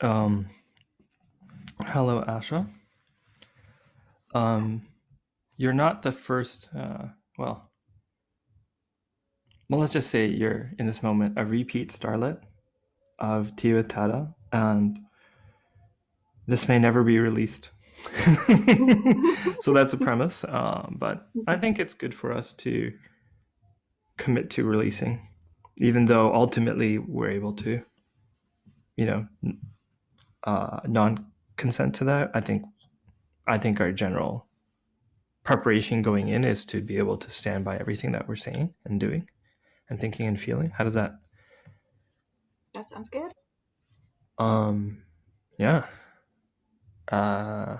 Um, Hello, Asha. Um, you're not the first. Well, let's just say you're in this moment a repeat starlet of Tada, and this may never be released. So that's a premise. But I think it's good for us to commit to releasing, even though ultimately we're able to, you know, non-consent to that. I think our general preparation going in is to be able to stand by everything that we're saying and doing and thinking and feeling. How does that? That sounds good. Yeah. Uh,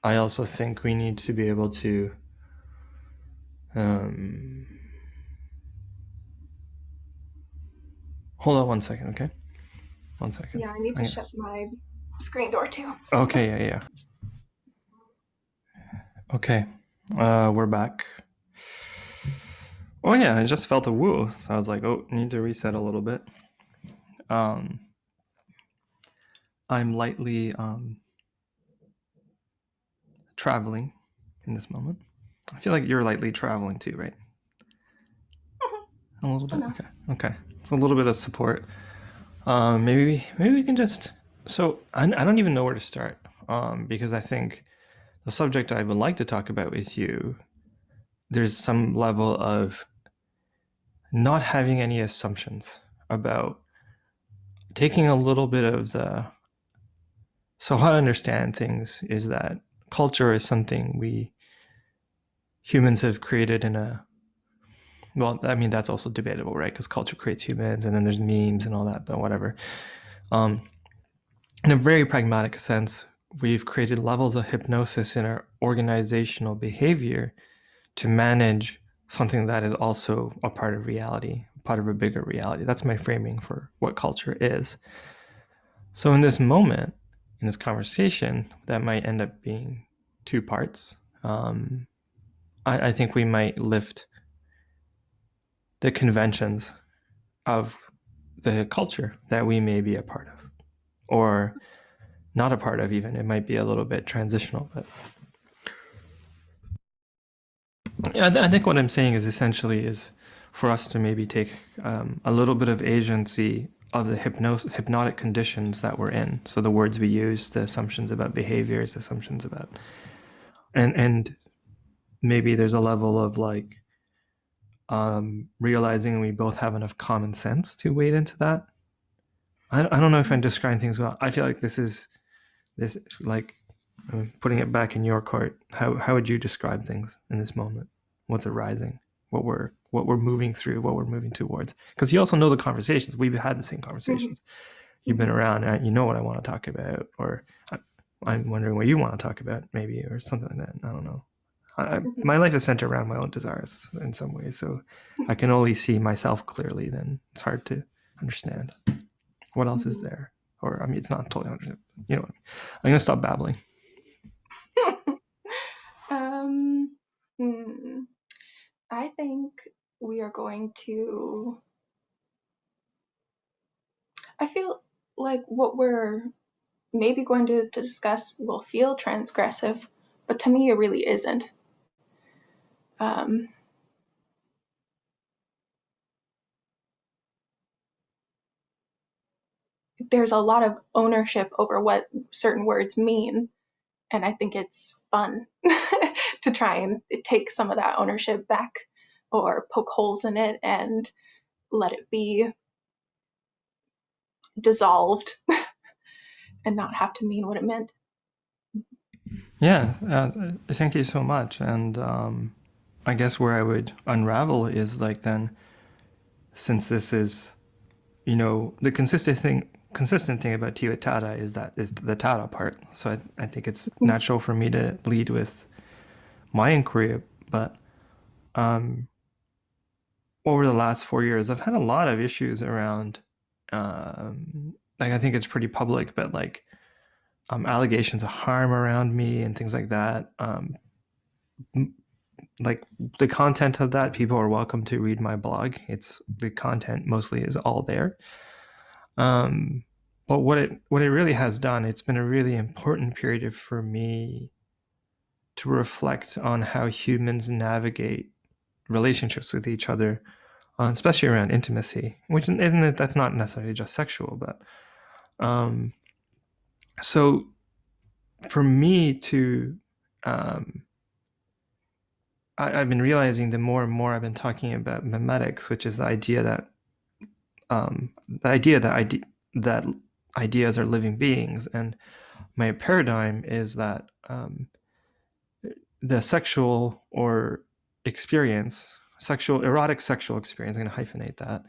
I also think we need to be able to. Um, Hold on one second, okay? 1 second. Yeah, I need to shut my screen door too. Okay, yeah. Okay, we're back. Oh yeah, I just felt a woo, so I was like, oh, need to reset a little bit. Um, I'm lightly traveling in this moment. I feel like you're lightly traveling too, right? A little bit. Enough. Okay. It's a little bit of support. Maybe we can just. So I don't even know where to start. Because I think the subject I would like to talk about with you, there's some level of not having any assumptions about taking a little bit of the. So how I understand things is that culture is something we humans have created in a. Well, I mean that's also debatable, right? Because culture creates humans, and then there's memes and all that, but whatever. Um, in a very pragmatic sense, we've created levels of hypnosis in our organizational behavior to manage something that is also a part of reality, part of a bigger reality. That's my framing for what culture is. So, in this moment, in this conversation, that might end up being two parts. Um, I think we might lift the conventions of the culture that we may be a part of, or not a part of, even. It might be a little bit transitional, but I think what I'm saying is essentially is for us to maybe take a little bit of agency of the hypnotic conditions that we're in. So the words we use, the assumptions about behaviors, assumptions about, and maybe there's a level of like realizing we both have enough common sense to wade into that. I don't know if I'm describing things well. I feel like this like putting it back in your court. How would you describe things in this moment? What's arising? What we're moving through? What we're moving towards? Because you also know the conversations. We've had the same Mhm, conversations. You've been mhm, around, and you know what I want to talk about, or I'm wondering what you want to talk about, maybe, or something like that. I don't know. mhm, My life is centered around my own desires in some ways, so I can only see myself clearly. Then it's hard to understand what else is mhm. there. Or I mean, it's not totally understand. You know, what I mean. I'm gonna stop babbling. um, hmm, I think we are going to. I feel like what we're maybe going to discuss will feel transgressive, but to me, it really isn't. Um, there's a lot of ownership over what certain words mean, and I think it's fun to try and take some of that ownership back or poke holes in it and let it be dissolved and not have to mean what it meant. Yeah, thank you so much. And I guess where I would unravel is like then, since this is, the consistent thing about Tia Tada is the Tada part. So I think it's natural for me to lead with my inquiry. But over the last 4 years, I've had a lot of issues around, like I think it's pretty public, but like allegations of harm around me and things like that. Like the content of that, people are welcome to read my blog. It's the content mostly is all there. Um, but what it really has done, it's been a really important period for me to reflect on how humans navigate relationships with each other, especially around intimacy, which isn't it, that's not necessarily just sexual, but um, so for me to um, I've been realizing the more and more I've been talking about memetics, which is the idea that that ideas are living beings, and my paradigm is that the sexual or experience, sexual erotic sexual experience, I'm going to hyphenate that,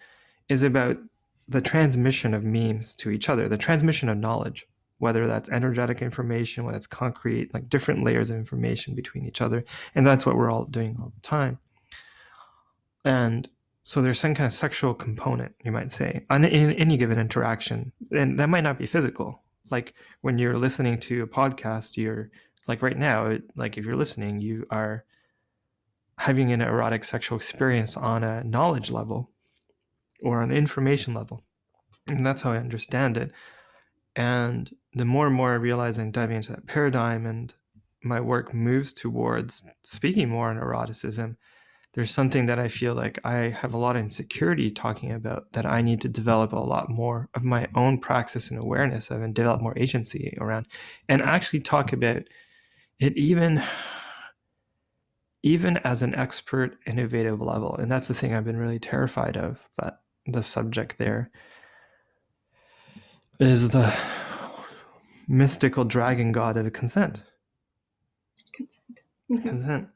is about the transmission of memes to each other, the transmission of knowledge, whether that's energetic information, whether it's concrete, like different layers of information between each other, and that's what we're all doing all the time. And so there's some kind of sexual component, you might say, in any given interaction. And that might not be physical. Like when you're listening to a podcast, you're like right now, like if you're listening, you are having an erotic sexual experience on a knowledge level or an information level. And that's how I understand it. And the more and more I realize I'm diving into that paradigm and my work moves towards speaking more on eroticism, there's something that I feel like I have a lot of insecurity talking about, that I need to develop a lot more of my own praxis and awareness of, and develop more agency around, and actually talk about it even as an expert innovative level. And that's the thing I've been really terrified of. But the subject there is the mystical dragon god of consent. Consent. Mm-hmm. Consent.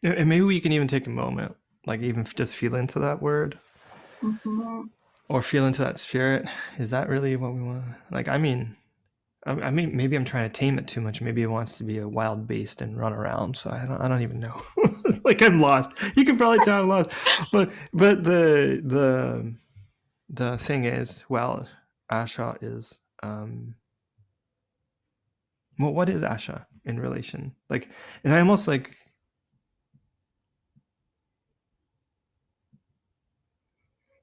And maybe we can even take a moment, like even just feel into that word, Mm-hmm. or feel into that spirit. Is that really what we want? Like, I mean, maybe I'm trying to tame it too much. Maybe it wants to be a wild beast and run around. So I don't even know. Like I'm lost. You can probably tell I'm lost. But the thing is, well, Asha is well, what is Asha in relation? Like, and I almost like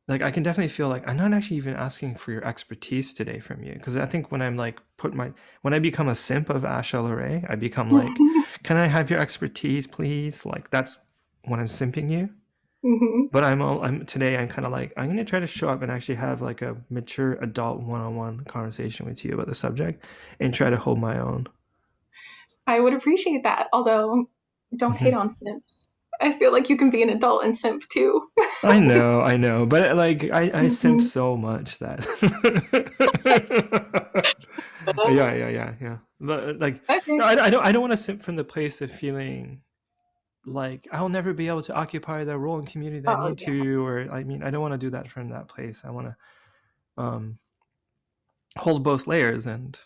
I can definitely feel like I'm not actually even asking for your expertise today from you, because I think when I'm like when I become a simp of Asha Lerae, I become like, can I have your expertise, please? Like that's when I'm simping you. Mm-hmm. But I'm today I'm kind of like I'm gonna try to show up and actually have like a mature adult one-on-one conversation with you about the subject and try to hold my own. I would appreciate that, although don't hate Mhm. on simps. I feel like you can be an adult and simp too. I know, but like I simp Mm-hmm. so much that yeah. Like Okay. I don't want to simp from the place of feeling like I'll never be able to occupy the role in community that I Oh need yeah. to, or I mean I don't want to do that from that place. I want to hold both layers, and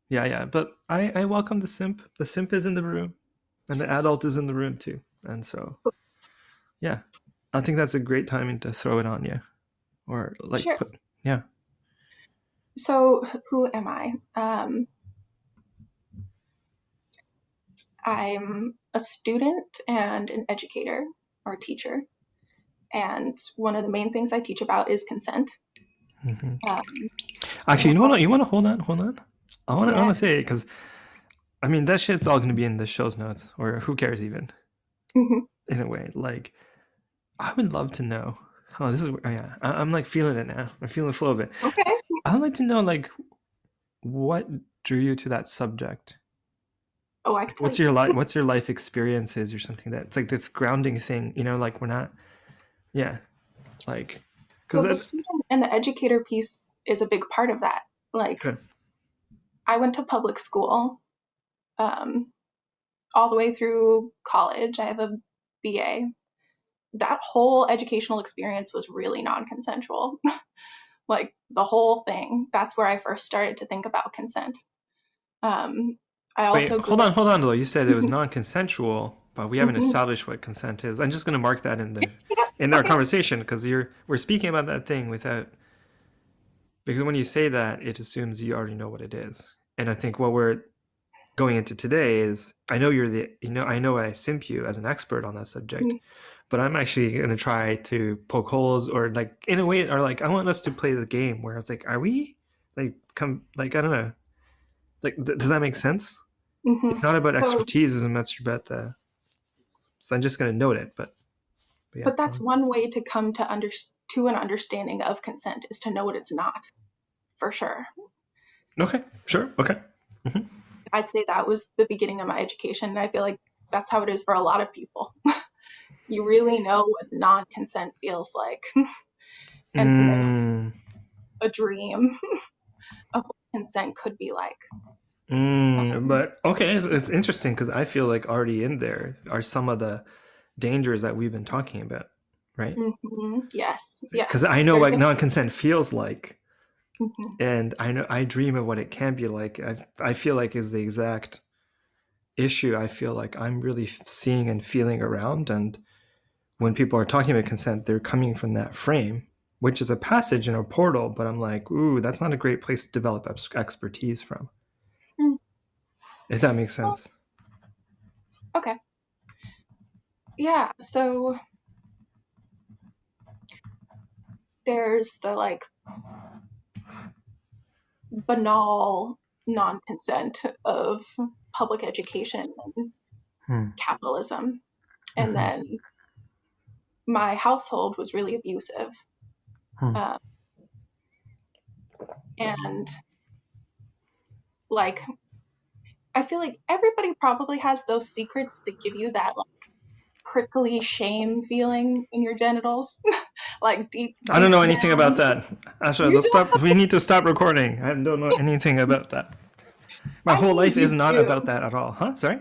yeah. But I welcome the simp. The simp is in the room, and the adult is in the room too. And so yeah, I think that's a great timing to throw it on you, or like Sure. put yeah. So who am I? I'm a student and an educator or teacher. And one of the main things I teach about is consent. Hmm. Um, Actually, and you know I, what? You want to hold on. I yeah. want to say it because I mean that shit's all going to be in the show's notes, or who cares even Hmm. in a way. Like I would love to know. Oh, this is yeah. I'm like feeling it now. I'm feeling the flow of it. Okay. I would like to know like what drew you to that subject. Oh, I can Like, tell you. what's your life experiences or something that's like this grounding thing. You know, like we're not. Yeah, like because So the student and the educator piece is a big part of that. Like okay. I went to public school um, all the way through college. I have a BA. That whole educational experience was really non-consensual. Like the whole thing. That's where I first started to think about consent. Um, I Wait, also grew up. hold on though. You said it was non-consensual, but we haven't Mhm. established what consent is. I'm just gonna mark that Yeah, in our okay. conversation because we're speaking about that thing without, because when you say that, it assumes you already know what it is. And I think what we're going into today is I know you're the I know I simp you as an expert on that subject, but I'm actually going to try to poke holes or like in a way or like I want us to play the game where it's like are we like come like I don't know like does that make sense? Hmm. It's not about So, expertise as much about the so I'm just going to note it, but yeah, but go that's on. one way to come to an understanding of consent is to know what it's not, for sure. Okay, sure, okay. Hmm. I'd say that was the beginning of my education. And I feel like that's how it is for a lot of people. You really know what non consent feels like. And then there's Mm, a dream of what consent could be like. but okay, it's interesting because I feel like already in there are some of the dangers that we've been talking about, right? Yes, Because yes. I know There's what a. non-consent feels like, Mhm, and I know I dream of what it can be like. I feel like is the exact issue. I feel like I'm really seeing and feeling around, and when people are talking about consent, they're coming from that frame, which is a passage in a portal. But I'm like, ooh, that's not a great place to develop expertise from. mm, If that makes well, sense. okay. Yeah. So there's the like banal non consent of public education and Hmm. capitalism. And Mm-hmm. then my household was really abusive. Hmm. Uh, and like, I feel like everybody probably has those secrets that give you that like prickly shame feeling in your genitals, like deep, I don't deep know anything about down. that. Asha, You let's don't, stop. We need to stop recording. I don't know anything about that. My I whole mean, life is you not do. about that at all. Huh? Sorry?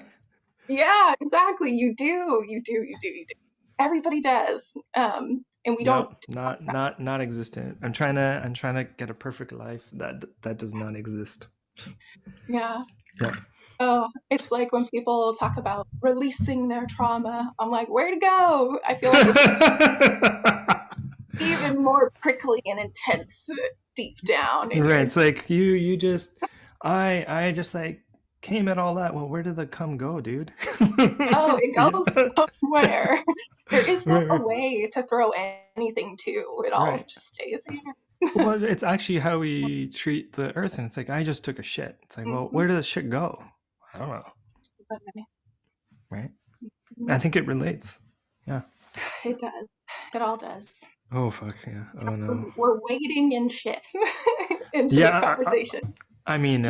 Yeah, exactly. You do. You do. You do. You do. Everybody does. And we don't No, talk about not existent. I'm trying to get a perfect life that does not exist. it. Yeah. Yeah. Oh, it's like when people talk about releasing their trauma. I'm like, where to go? I feel like it's even more prickly and intense deep down in Right. your. It's like you just I just like came at all that. Well, where did the cum go, dude? Oh, it Yeah. goes somewhere. There is no Right, right, way to throw anything to. It all right. just stays here. Well, it's actually how we treat the earth, and it's like I just took a shit. It's like, well, Mhm. where did the shit go? I don't know, right? I think it relates. Yeah. It does. It all does. Oh fuck yeah. Oh no. We're wading in shit into this Yeah. conversation. I mean,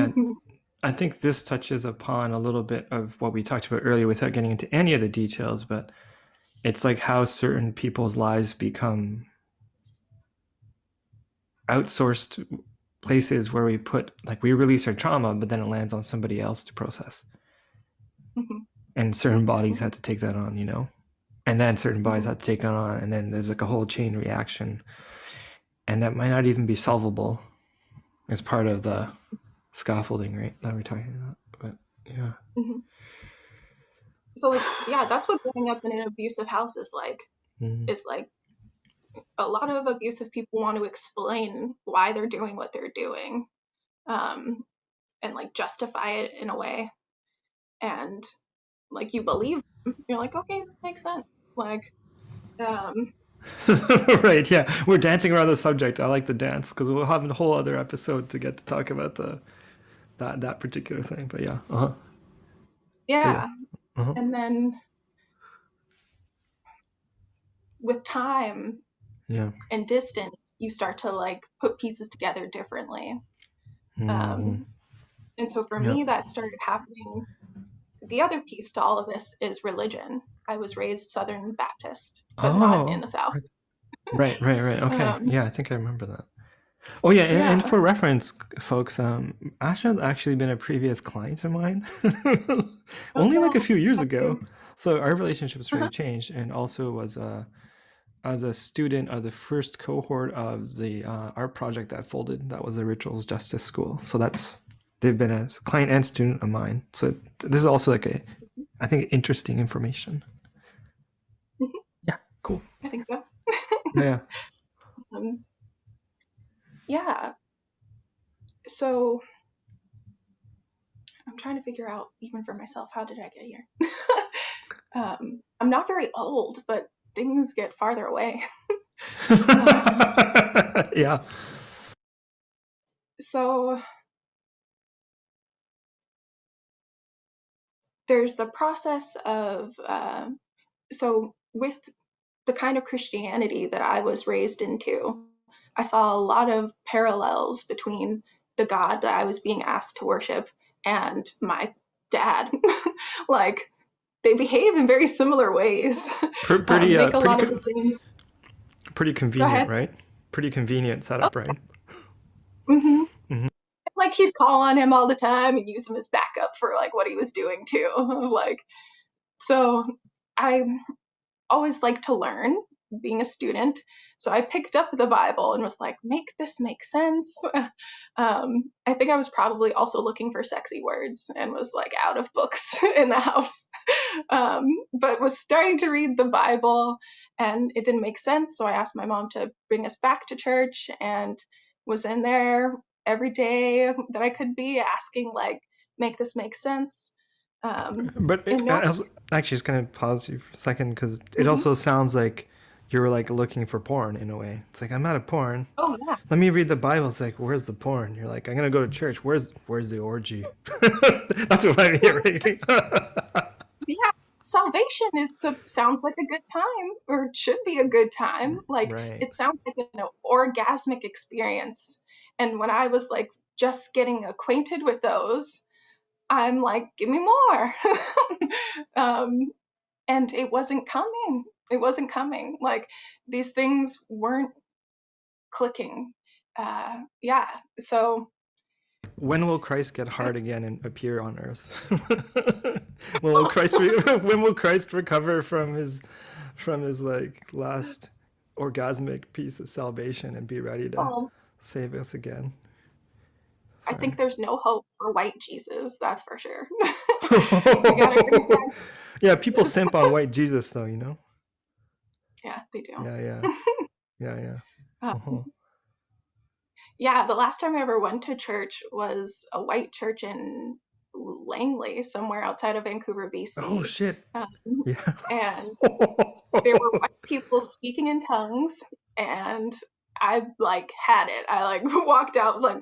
I think this touches upon a little bit of what we talked about earlier, without getting into any of the details. But it's like how certain people's lives become outsourced places where we put like we release our trauma, but then it lands on somebody else to process, and certain bodies had to take that on, and then certain bodies had to take it on, and then there's like a whole chain reaction, and that might not even be solvable as part of the scaffolding, right? That we're talking about, but yeah. So like, yeah, that's what growing up in an abusive house is like. Mm. Is like a lot of abusive people want to explain why they're doing what they're doing, um, and like justify it in a way, and like you believe them. You're like, okay, this makes sense. Like, um, Right, yeah, we're dancing around the subject. I like the dance because we'll have a whole other episode to get to talk about the that particular thing, but yeah, but yeah, yeah. uh-huh. And then with time Yeah. and distance, you start to like put pieces together differently. Mm-hmm. Um, and so for Yeah. me, that started happening. The other piece to all of this is religion. I was raised Southern Baptist, but not in Oh, the South. right. Okay. Um, Yeah, I think I remember that. Oh yeah, and yeah. for reference, folks, Asha's actually been a previous client of mine, Oh only yeah. like a few years That ago. too. So our relationship has really Uh-huh. changed, and also was as a student of the first cohort of the art project that folded. That was the Rituals Justice School. So they've been a client and student of mine. So this is also like I think interesting information. Mhm. Yeah, cool. I think so. Yeah. Um, yeah. So I'm trying to figure out, even for myself, how did I get here? I'm not very old, but things get farther away. Um, Yeah. so there's the process of, so with the kind of Christianity that I was raised into, I saw a lot of parallels between the God that I was being asked to worship and my dad. Like, they behave in very similar ways, Pretty make a lot of the same. pretty Go convenient, ahead. right? Pretty convenient Oh, setup, right? hmm. Hmm. Like, he'd call on him all the time and use him as backup for like what he was doing too. Like, so I always liked to learn being a student. So I picked up the Bible and was like, make this make sense. I think I was probably also looking for sexy words and was like out of books in the house, but was starting to read the Bible and it didn't make sense. So I asked my mom to bring us back to church and was in there every day that I could be asking, like, make this make sense. But And no, actually, just gonna pause you for a second because it mhm. also sounds like you're like looking for porn in a way. It's like I'm out of porn. Oh yeah. Let me read the Bible. It's like, where's the porn? You're like, I'm gonna go to church. Where's the orgy? That's what I'm hearing. Yeah, salvation sounds like a good time, or it should be a good time. Like, Right. it sounds like an orgasmic experience. And when I was like just getting acquainted with those, I'm like, give me more. um, and it wasn't coming. It wasn't coming. Like, these things weren't clicking. Yeah. So, When will Christ get hard again and appear on earth? When will Christ recover from his like last orgasmic piece of salvation and be ready to um, save us again? I Sorry. think there's no hope for white Jesus. That's for sure. We got to bring back Yeah, people Jesus. simp on white Jesus though, you know? Yeah, they do. Yeah, yeah. Yeah, yeah. Um, Uh-huh. yeah, the last time I ever went to church was a white church in Langley, somewhere outside of Vancouver, Oh BC. shit. Um, Yeah. and there were white people speaking in tongues, and I like had it. I like walked out, was like,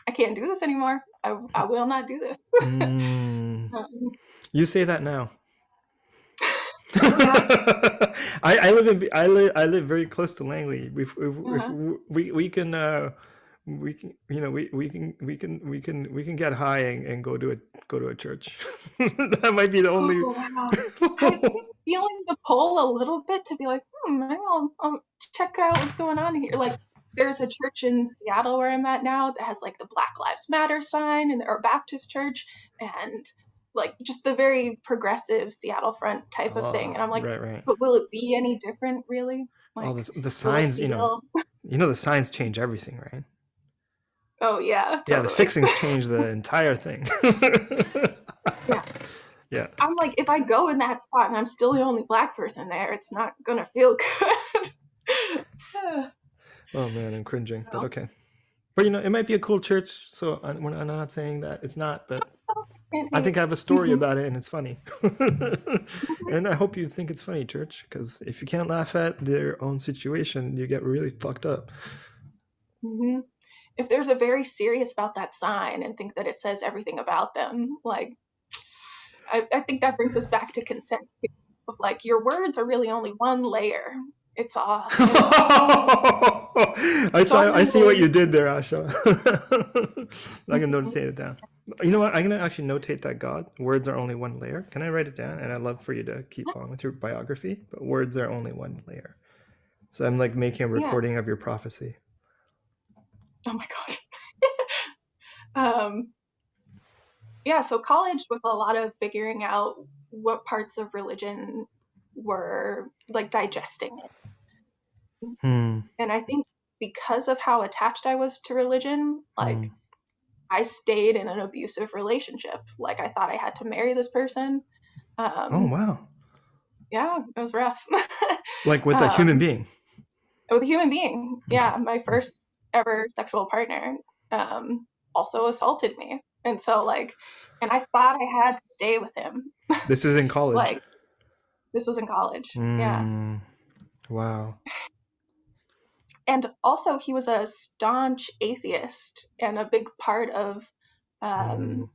I can't do this anymore. I will not do this. Mm. Um, You say that now. oh yeah. I live very close to Langley. If Uh-huh. we can we can get high and go to a church. That might be the only. Oh wow. I've been feeling the pull a little bit to be like, maybe I'll check out what's going on here. Like, there's a church in Seattle where I'm at now that has like the Black Lives Matter sign, and or Baptist church, and like just the very progressive Seattle front type of thing. Oh, And I'm like, right, right. but will it be any different, really? Oh, Like, the will it signs, feel? the signs change everything, right? Oh yeah, Yeah, the totally. fixings change the entire thing. Yeah. Yeah. I'm like, if I go in that spot and I'm still the only black person there, it's not gonna feel good. Oh man, I'm cringing, but So, okay. But it might be a cool church. So I'm not saying that it's not, but can't I hate. think I have a story Mhm. about it and it's funny. And I hope you think it's funny, church, because if you can't laugh at their own situation, you get really fucked up. Hmm. If there's a very serious about that sign and think that it says everything about them, like, I think that brings us back to consent of like, your words are really only one layer. It's all there's a whole so I many see what you layers. did there, Asha. I'm gonna Mhm. notate it down. You know what? I'm gonna actually notate that, God. Words are only one layer. Can I write it down? And I'd love for you to keep on with your biography, but words are only one layer. So I'm like making a Yeah. recording of your prophecy. Oh my god. um, yeah. So college was a lot of figuring out what parts of religion were like digesting it. Hmm. And I think because of how attached I was to religion, like, Hmm. I stayed in an abusive relationship. Like, I thought I had to marry this person. Oh Um, wow. yeah, it was rough. Like with a human um, being. with a human being. Okay. Yeah, my first ever sexual partner also assaulted me. And so like, and I thought I had to stay with him. This is in college. Like, this was in college. Yeah. Mm, wow. And also he was a staunch atheist, and a big part of Mm, um,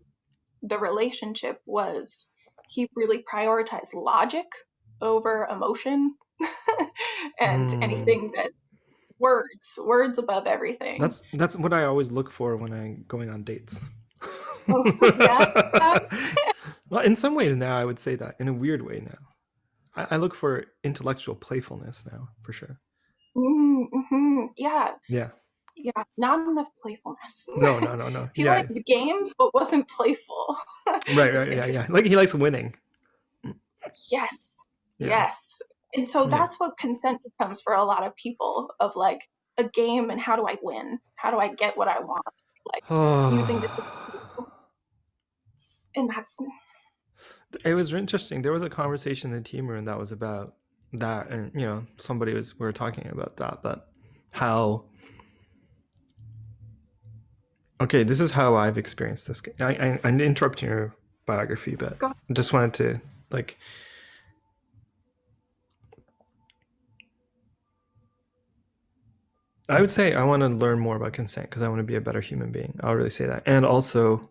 the relationship was he really prioritized logic over emotion and mm. anything that words above everything. That's what I always look for when I'm going on dates. Oh, yeah. Well, in some ways now I would say that in a weird way now. I look for intellectual playfulness now for sure. Mm-hmm. Yeah. Yeah. Yeah. Not enough playfulness. No, no, no, no. He Yeah. liked games but wasn't playful. Right, It's right. Yeah, yeah. interesting. Like he likes winning. Yes. Yeah. Yes. And so Yeah. that's what consent becomes for a lot of people, of like a game and how do I win? How do I get what I want? Like using this, and that's It was interesting. There was a conversation in the team room that was about that, and we were talking about that, but how okay, this is how I've experienced this. I'm interrupting your biography, but go. I just wanted to like. I would say I want to learn more about consent because I want to be a better human being. I'll really say that, and also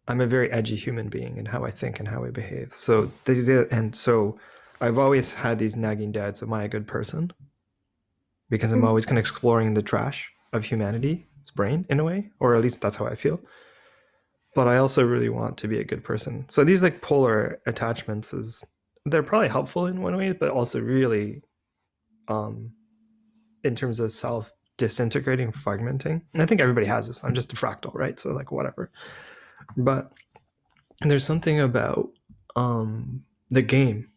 I'm a very edgy human being in how I think and how I behave. So I've always had these nagging doubts: Am I a good person? Because I'm always kind of exploring the trash of humanity's brain in a way, or at least that's how I feel. But I also really want to be a good person. So these like polar attachments they're probably helpful in one way, but also really um in terms of self disintegrating, fragmenting. And I think everybody has this. I'm just a fractal, right? So like whatever. But there's something about the game.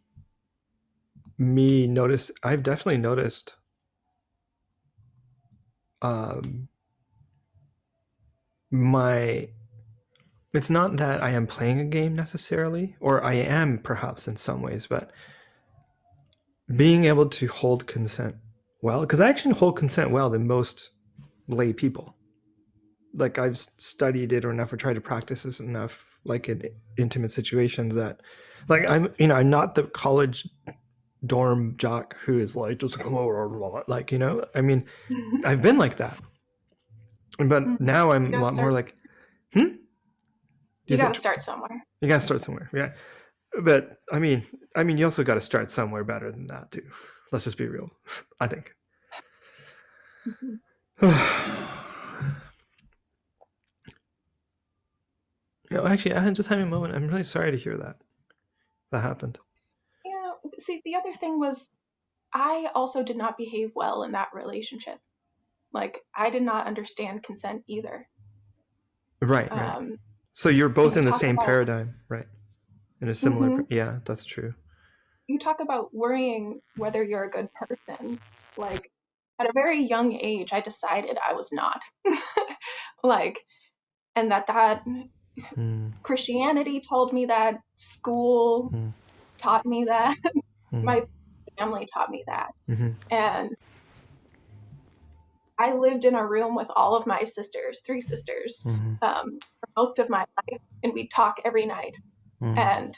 I've definitely noticed um my it's not that I am playing a game necessarily, or I am perhaps in some ways, but being able to hold consent well, because I actually hold consent well than most lay people. Like I've studied it or enough or tried to practice this enough, like in intimate situations that, like I'm not the college dorm jock who is like just come over, like I mean, I've been like that, but now You I'm a gotta lot more start. like, hmm, You is gotta that start somewhere. you gotta start somewhere, yeah. But I mean, you also got to start somewhere better than that too. Let's just be real. I think. Mhm. Actually, I just having a moment. I'm really sorry to hear that happened. Yeah. See, the other thing was I also did not behave well in that relationship. Like I did not understand consent either. Right, right. Um, So you're both you in the talk same about paradigm, right? In a similar, mhm. yeah, that's true. You talk about worrying whether you're a good person. Like at a very young age, I decided I was not. Like, and that Mm, Christianity told me that, school mm, taught me that, mm, my family taught me that. mm, And I lived in a room with all of my sisters, three sisters, mm, for most of my life, and we'd talk every night. mm, And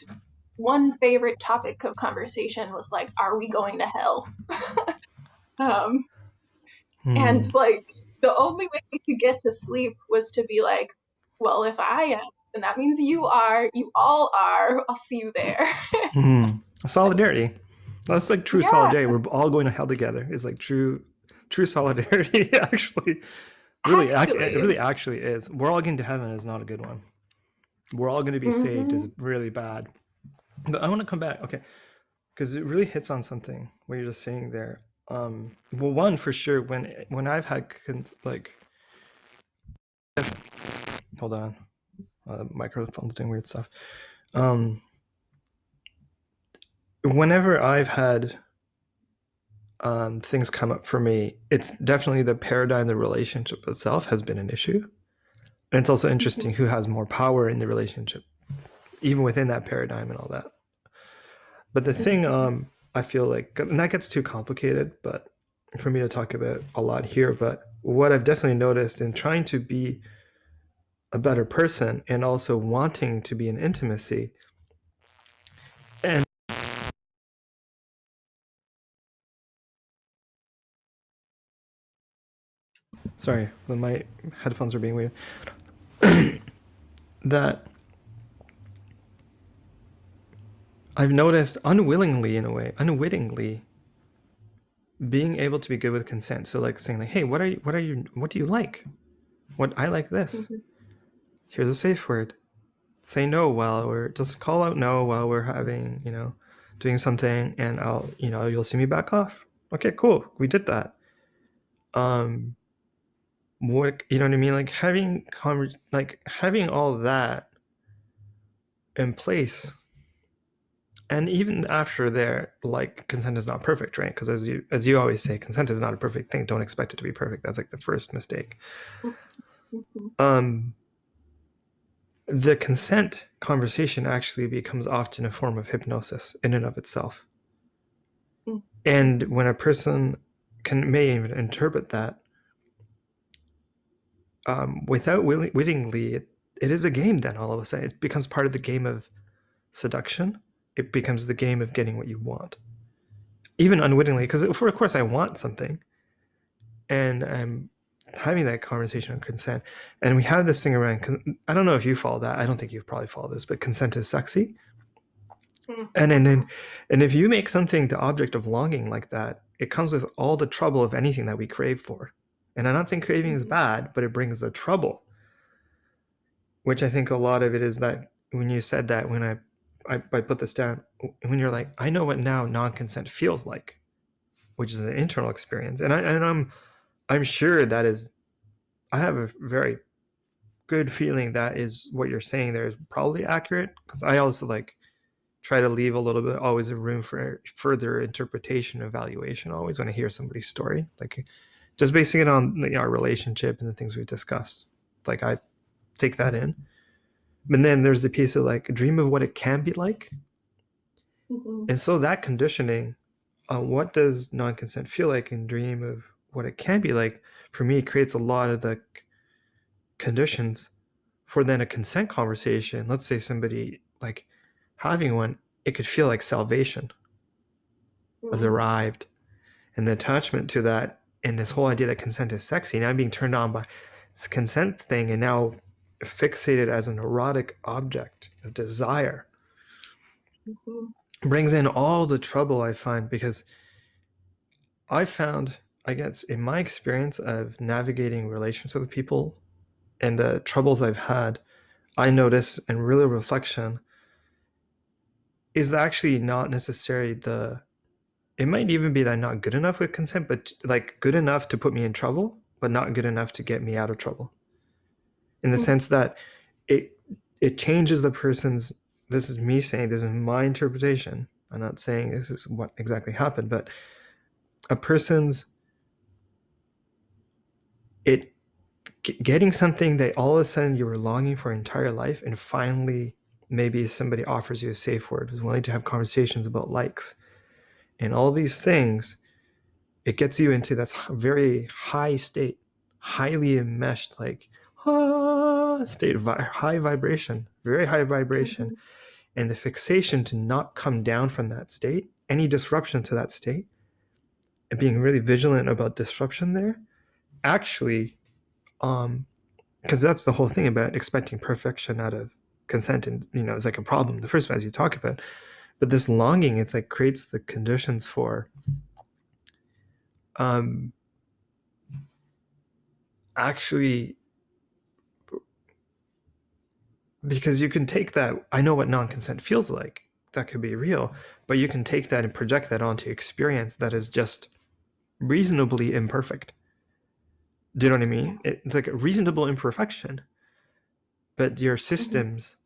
one favorite topic of conversation was like, "Are we going to hell?" Um, and mm, like the only way we could get to sleep was to be like, "Well, if I am, then that means you are. You all are. I'll see you there." mm. Solidarity. That's like true Yeah, solidarity. We're all going to hell together. It's like true solidarity. Actually, it actually. really actually is. We're all getting to heaven is not a good one. We're all going to be saved Hmm. is really bad. But I want to come back, okay, because it really hits on something what you're just saying there. Well, one for sure, when I've had like, hold on, the microphone's doing weird stuff. Um, Whenever I've had things come up for me, it's definitely the paradigm, the relationship itself has been an issue. And it's also Hmm. interesting who has more power in the relationship, even within that paradigm and all that. But the thing Hmm. I feel like, and that gets too complicated, but for me to talk about a lot here, but what I've definitely noticed in trying to be a better person and also wanting to be in intimacy. And sorry, my headphones are being weird. That I've noticed unwillingly, in a way, unwittingly, being able to be good with consent. So like saying like, hey, what do you like? What I like this. Mhm. Here's a safe word. Say no while we're just call out no while we're having, doing something, and you'll see me back off. Okay, cool. We did that. Um, what you know what I mean? Like having all that in place, and even after there, like consent is not perfect, right? Because as you always say, consent is not a perfect thing. Don't expect it to be perfect. That's like the first mistake. Mhm. Um, the consent conversation actually becomes often a form of hypnosis in and of itself. Mhm. And Mhm. when a person may even interpret that without wittingly, it is a game. Then all of a sudden, it becomes part of the game of seduction. It becomes the game of getting what you want, even unwittingly. Because of course, I want something, and I'm having that conversation on consent. And we have this thing around. I don't know if you follow that. I don't think you've probably followed this, but consent is sexy. Mhm. And Mhm. and if you make something the object of longing like that, it comes with all the trouble of anything that we crave for. And I'm not saying craving is Mhm. bad, but it brings the trouble, which I think a lot of it is that when you said that, when I put this down, when you're like, I know what now non-consent feels like, which is an internal experience. I'm sure that is, I have a very good feeling that is what you're saying there is probably accurate, because I also like try to leave a little bit always a room for further interpretation, evaluation, always when I hear somebody's story, like just basing it on our relationship and the things we've discussed. Like I take that in, but then there's the piece of like dream of what it can be like. Mhm. And so that conditioning, what does non-consent feel like, and dream of what it can be like, for me creates a lot of the conditions for then a consent conversation. Let's say somebody like having one, it could feel like salvation has Mhm. arrived, and the attachment to that, and this whole idea that consent is sexy. Now I'm being turned on by this consent thing, and now fixated as an erotic object of desire, Mhm. brings in all the trouble I find, because I found, I guess, in my experience of navigating relationships with people and the troubles I've had, I notice, and really reflection, is that actually not necessarily the, it might even be that I'm not good enough with consent, but like good enough to put me in trouble, but not good enough to get me out of trouble. In the Mhm. sense that it it changes the person's, this is me saying, this is my interpretation. I'm not saying this is what exactly happened, but a person's, it getting something that all of a sudden you were longing for your entire life, and finally maybe somebody offers you a safe word, was willing to have conversations about likes and all these things, it gets you into this very high state, highly enmeshed, like state of high vibration, very high vibration. Mhm. And the fixation to not come down from that state, any disruption to that state, and being really vigilant about disruption there, actually, um, because that's the whole thing about expecting perfection out of consent, and it's like a problem the first, as you talk about. But this longing, it's like creates the conditions for um actually, because you can take that, I know what non-consent feels like, that could be real, but you can take that and project that onto experience that is just reasonably imperfect. Do you know what I Yeah. mean? It's like a reasonable imperfection, but your Mhm. systems,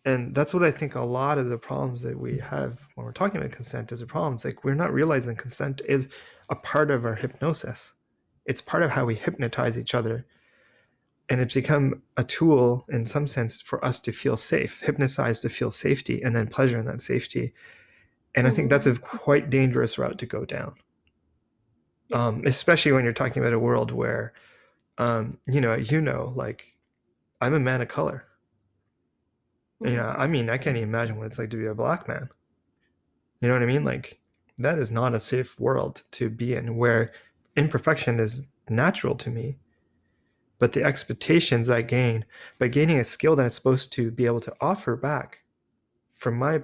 and that's what I think a lot of the problems that we have when we're talking about consent is a problem. It's like we're not realizing consent is a part of our hypnosis. It's part of how we hypnotize each other. And it's become a tool in some sense for us to feel safe, hypnotized to feel safety and then pleasure in that safety. And I think that's Mhm. a quite dangerous route to go down, Yeah. especially when you're talking about a world where, like I'm a man of color. Hmm. I mean, I can't even imagine what it's like to be a black man. You know what I mean? Like, that is not a safe world to be in, where imperfection is natural to me, but the expectations I gain by gaining a skill that I'm supposed to be able to offer back from my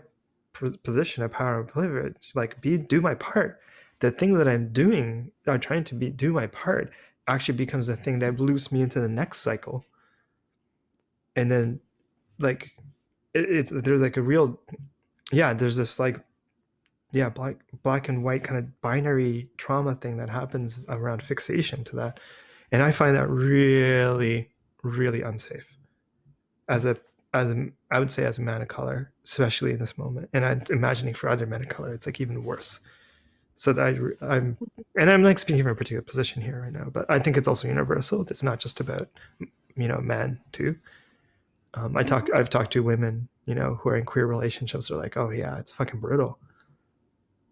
position of power and privilege, like do my part. The thing that I'm trying to do my part, actually becomes the thing that loops me into the next cycle. And then, like, there's like a real, yeah, there's this like, yeah, black and white kind of binary trauma thing that happens around fixation to that. And I find that really, really unsafe as a I would say as a man of color, especially in this moment. And I'm imagining for other men of color, it's like even worse. So that I'm like speaking from a particular position here right now, but I think it's also universal. It's not just about men too. Hmm. I've talked to women who are in queer relationships. Are like, oh yeah, it's fucking brutal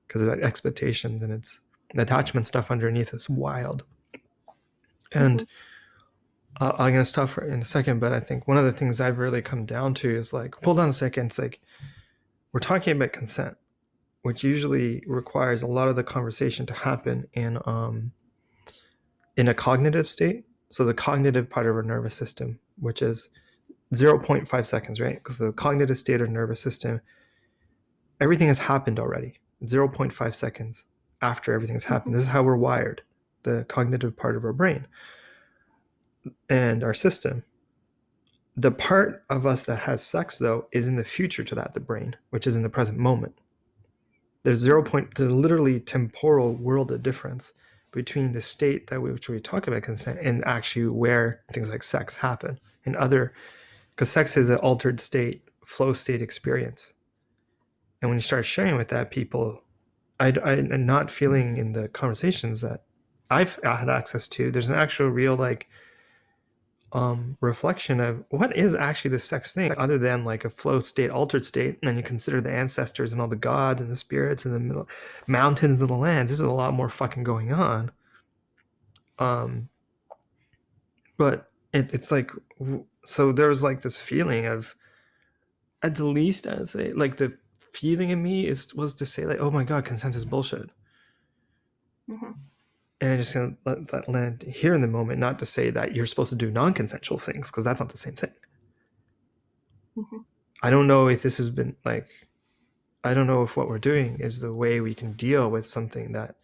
because of expectations, and it's the attachment stuff underneath is wild. Hmm. And I'm gonna stop in a second, but I think one of the things I've really come down to is like, hold on a second. It's like we're talking about consent, which usually requires a lot of the conversation to happen in a cognitive state. So the cognitive part of our nervous system, which is 0.5 seconds, right? Because the cognitive state of nervous system, everything has happened already. 0.5 seconds after everything has happened. Hmm. This is how we're wired, the cognitive part of our brain and our system. The part of us that has sex, though, is in the future to that, the brain, which is in the present moment. There's there's literally temporal world of difference between the state which we talk about consent and actually where things like sex happen and other, because sex is an altered state, flow state experience. And when you start sharing with that, people, I'm not feeling in the conversations that I've had access to, there's an actual real like reflection of what is actually the sex thing other than like a flow state, altered state. And then you consider the ancestors and all the gods and the spirits and the mountains and the lands. There's a lot more fucking going on. Um, but it's like, so there was like this feeling of, at the least, I'd say, like the feeling in me was to say like, oh my god, consent is bullshit. Hmm. And I'm just gonna let that land here in the moment, not to say that you're supposed to do non-consensual things, because that's not the same thing. Hmm. I don't know if this has been like, I don't know if what we're doing is the way we can deal with something that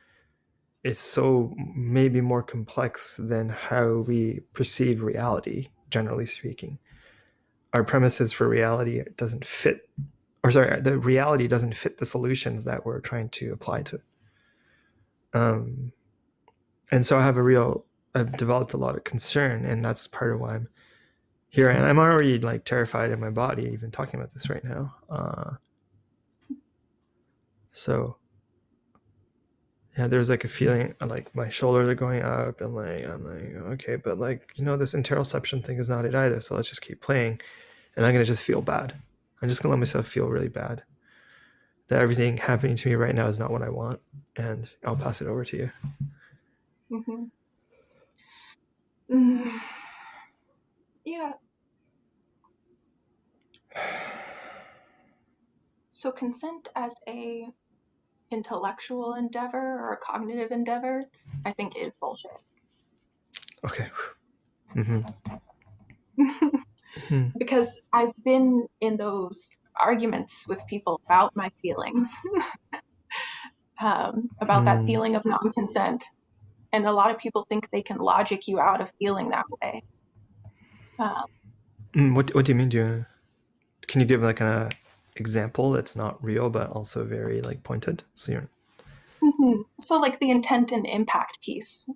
is so maybe more complex than how we perceive reality, generally speaking. Our premises for reality doesn't fit, or sorry, the reality doesn't fit the solutions that we're trying to apply to it. And so I've developed a lot of concern, and that's part of why I'm here. And I'm already like terrified in my body, even talking about this right now. So yeah, there's like a feeling like my shoulders are going up, and like I'm like, okay, but like this interoception thing is not it either. So let's just keep playing, and I'm gonna just feel bad. I'm just gonna let myself feel really bad that everything happening to me right now is not what I want, and I'll pass it over to you. Hmm. Mm. Yeah. So consent as a intellectual endeavor or a cognitive endeavor, I think is bullshit. Okay. Mm-hmm. Mm-hmm. Because I've been in those arguments with people about my feelings, about that Mm. feeling of non consent. And a lot of people think they can logic you out of feeling that way. Um, What do you mean? Can you give like an example that's not real but also very like pointed? So you're. so, like the intent and impact piece,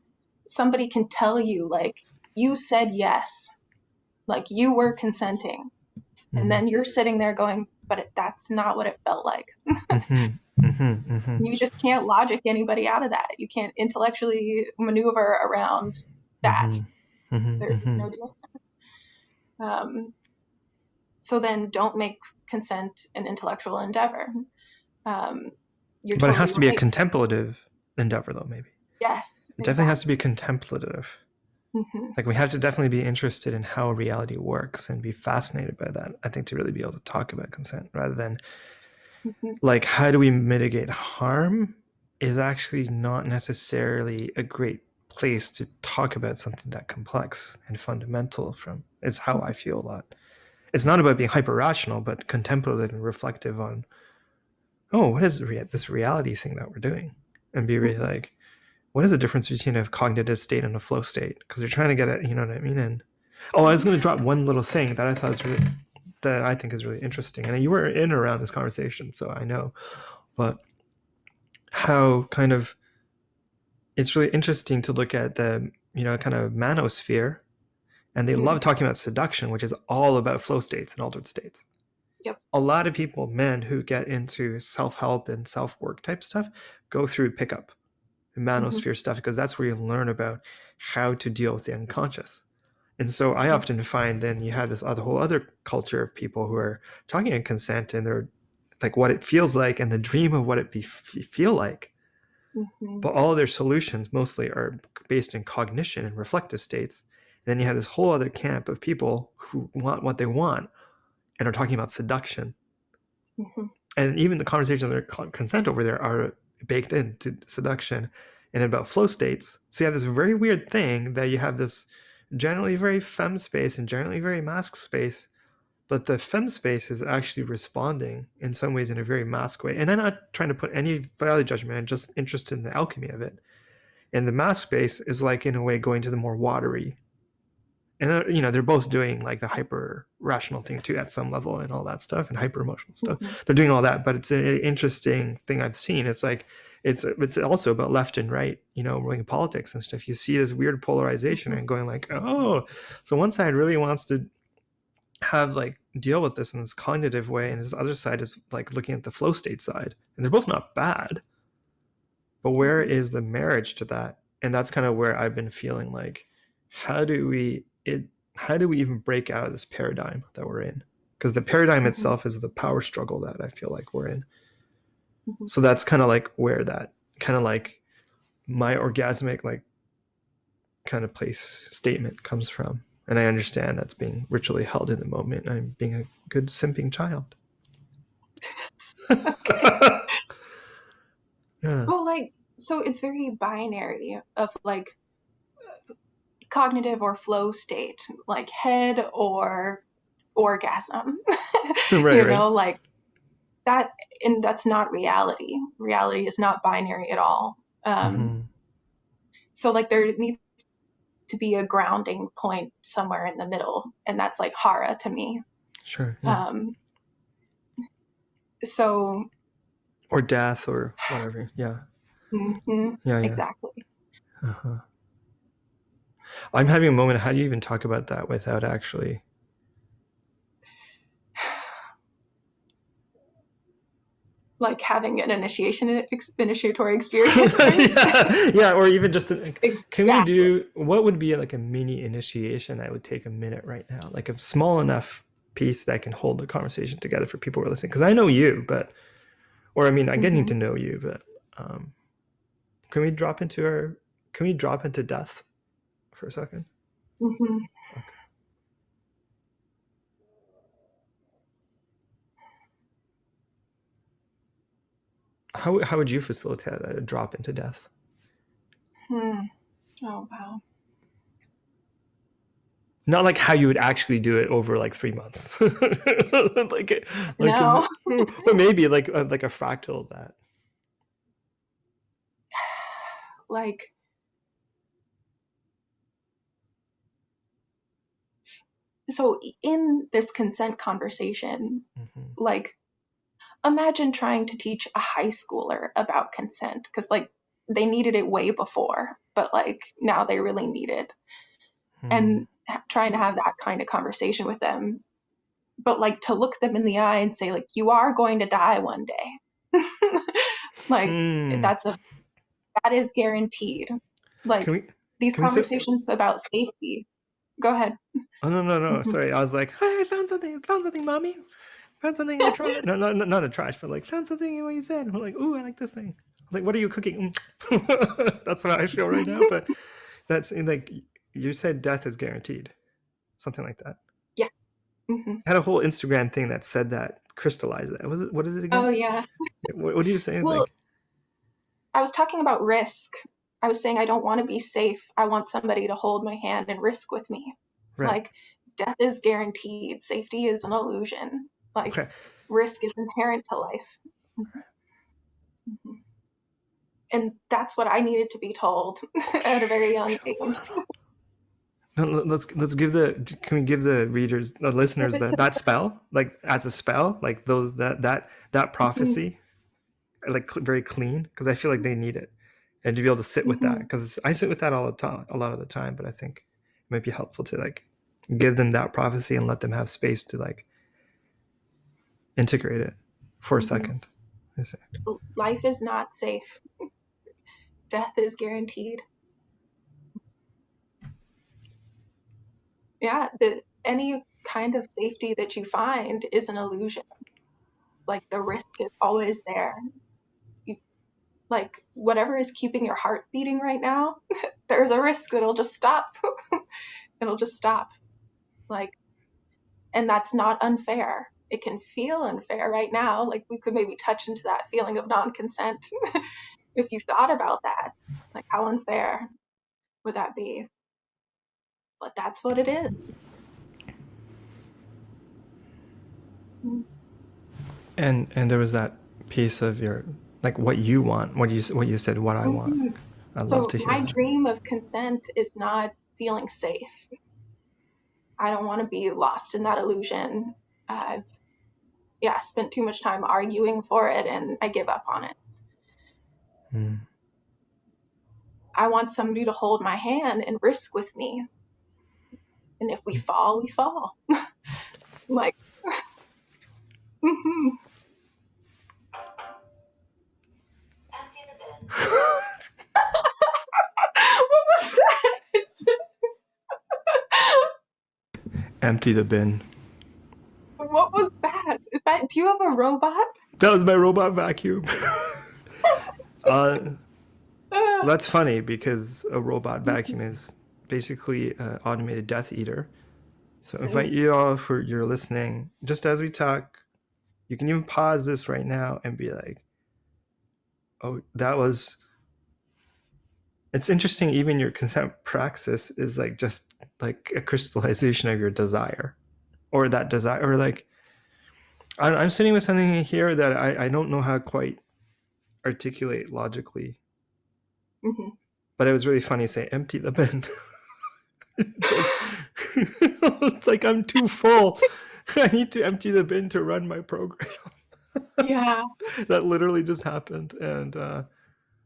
somebody can tell you, like, you said yes, like you were consenting. And Mm-hmm. then you're sitting there going, but that's not what it felt like. Mm-hmm. Mm-hmm. Mm-hmm. You just can't logic anybody out of that. You can't intellectually maneuver around that. Mm-hmm. Mm-hmm. There is Mm-hmm. no deal. So then don't make consent an intellectual endeavor. Um, you're But it totally has to be a right. contemplative endeavor, though. Maybe Yes, it definitely has to exactly. be contemplative. Hmm. Like we have to definitely be interested in how reality works and be fascinated by that, I think, to really be able to talk about consent, rather than Hmm. like how do we mitigate harm is actually not necessarily a great place to talk about something that complex and fundamental. From is how I feel a lot. It's not about being hyper rational, but contemplative and reflective on, oh, what is this reality thing that we're doing, and be really Hmm. like, what is the difference between a cognitive state and a flow state? Because they're trying to get it, you know what I mean? And oh, I was going to drop one little thing that I thought is really, that I think is really interesting, and you were in or around this conversation, so I know, but how kind of it's really interesting to look at the, you know, kind of manosphere, and they love Mm. talking about seduction, which is all about flow states and altered states. Yep. A lot of people, men who get into self-help and self-work type stuff, go through pickup and Hmm. manosphere stuff, because that's where you learn about how to deal with the unconscious. And so I often find then you have this whole other culture of people who are talking in consent, and they're like what it feels like and the dream of what it feel like. Hmm. But all their solutions mostly are based in cognition and reflective states. And then you have this whole other camp of people who want what they want and are talking about seduction. Hmm. And even the conversations that are consent over there are baked into seduction and about flow states. So you have this very weird thing that you have this generally very femme space and generally very masc space, but the femme space is actually responding in some ways in a very masc way. And I'm not trying to put any value judgment, I'm just interested in the alchemy of it. And the masc space is like in a way going to the more watery, and you know, they're both doing like the hyper rational thing too at some level and all that stuff, and hyper emotional stuff. Hmm. They're doing all that, but it's an interesting thing I've seen. It's like it's also about left and right, you know, running politics and stuff. You see this weird polarization Hmm. and going like, oh, so one side really wants to have like deal with this in this cognitive way, and this other side is like looking at the flow state side, and they're both not bad, but where Hmm. is the marriage to that? And that's kind of where I've been feeling like, how do we it how do we even break out of this paradigm that we're in? Because the paradigm Hmm. itself is the power struggle that I feel like we're in. Hmm. So that's kind of like where that kind of like my orgasmic like kind of place statement comes from. And I understand that's being ritually held in the moment. I'm being a good simping child. Okay. Yeah. Well, like, so it's very binary of like cognitive or flow state, like head or orgasm. Right, You right. know, like that, and that's not reality. Reality is not binary at all. Mm-hmm. So like there needs to be a grounding point somewhere in the middle, and that's like hara to me. Sure, yeah. Um, so Or death or whatever. Yeah. mhm, Yeah, yeah. exactly. Uh-huh. I'm having a moment. How do you even talk about that without actually? Like having an initiatory experience first. Yeah, yeah, or even just can we Exactly. do what would be like a mini initiation that would take a minute right now, like a small enough piece that can hold the conversation together for people who are listening? Because I know you, but or I mean, I'm getting to Hmm. know you, but um, can we drop into our can we drop into death for a second? Hmm. Okay. How would you facilitate a drop into death? Hmm. Oh wow. Not like how you would actually do it over like 3 months, like, No. but maybe like a fractal of that. Like, so in this consent conversation, Hmm. like imagine trying to teach a high schooler about consent, because like they needed it way before, but like now they really need it. Hmm. And trying to have that kind of conversation with them, but like to look them in the eye and say like you are going to die one day. Like Hmm. that's a that is guaranteed. Like Can we these can we say? conversations about safety. Go ahead. Oh, no, no, no! Mhm. Sorry, I was like, hey, I found something. I found something, mommy. Found something in the trash. No, no, no, not the trash, but like found something in what you said. I'm like, ooh, I like this thing. I was like, what are you cooking? That's how I feel right now. But that's in like. you said death is guaranteed, something like that. Yeah. Hmm. I had a whole Instagram thing that said that, crystallized that. Was it? What is it again? Oh, yeah. What do you say? It's Well, like, I was talking about risk. I was saying I don't want to be safe. I want somebody to hold my hand and risk with me. right. Like, death is guaranteed, safety is an illusion. Like, Okay. risk is inherent to life. Mhm. And that's what I needed to be told at a very young age. No, let's give the, can we give the readers, the Give listeners, it to that spell, like as a spell, like those, that them. prophecy, like very clean, because I feel like they need it, and to be able to sit with that, Hmm. because I sit with that all the time, a lot of the time, but I think it might be helpful to like give them that prophecy and let them have space to like integrate it for a Hmm. second. Life is not safe. Death is guaranteed. Yeah, any kind of safety that you find is an illusion. Like the risk is always there. You, like whatever is keeping your heart beating right now, there's a risk that it'll just stop. It'll just stop. Like, and that's not unfair. It can feel unfair right now. Like we could maybe touch into that feeling of non-consent if you thought about that. Like how unfair would that be? But that's what it is. And there was that piece of your, like what you want, what you said, what I want. Mm-hmm. I'd love So to hear my that. dream of consent is not feeling safe. I don't want to be lost in that illusion. I've yeah spent too much time arguing for it, and I give up on it. Mm. I want somebody to hold my hand and risk with me, and if we fall, we fall. Like, mhm. What was that? Empty the bin. What was that? Is that? Do you have a robot? That was my robot vacuum. uh, Uh, that's funny because a robot vacuum is basically an automated death eater. So I it invite is. you all, for you're listening, just as we talk, you can even pause this right now and be like, oh, that was, it's interesting. Even your consent praxis is like just like a crystallization of your desire, or that desire, or like, I'm sitting with something here that I don't know how to quite articulate logically, Hmm. but it was really funny saying empty the bin. It's like, it's like I'm too full. I need to empty the bin to run my program. Yeah. That literally just happened, and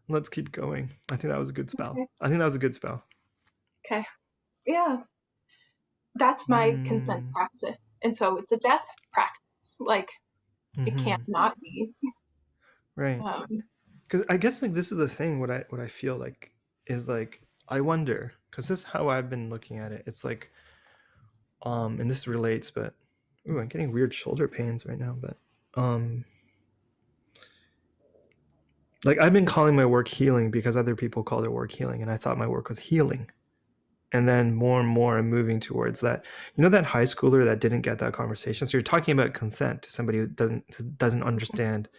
let's keep going. I think that was a good spell. Okay. I think that was a good spell. Okay. Yeah. That's my consent Mm, praxis, and so it's a death practice. Like it can't mm-hmm. not be. Right. Um, Because I guess like this is the thing. What I feel like is like, I wonder, because this is how I've been looking at it. It's like, and this relates, but ooh, I'm getting weird shoulder pains right now. But like I've been calling my work healing because other people call their work healing, and I thought my work was healing. And then more and more, I'm moving towards that. You know, that high schooler that didn't get that conversation. So you're talking about consent to somebody who doesn't understand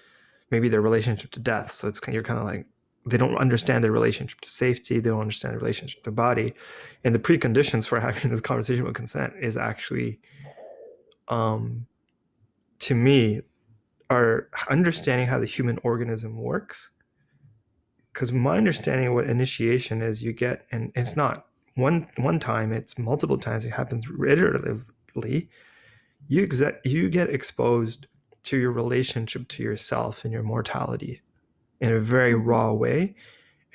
maybe their relationship to death. So it's, you're kind of like, they don't understand their relationship to safety. They don't understand their relationship to body. And the preconditions for having this conversation about consent is actually, um, to me, are understanding how the human organism works. Because my understanding of what initiation is, you get, and it's not one time, it's multiple times. It happens iteratively. You get exposed to your relationship to yourself and your mortality in a very mhm, raw way,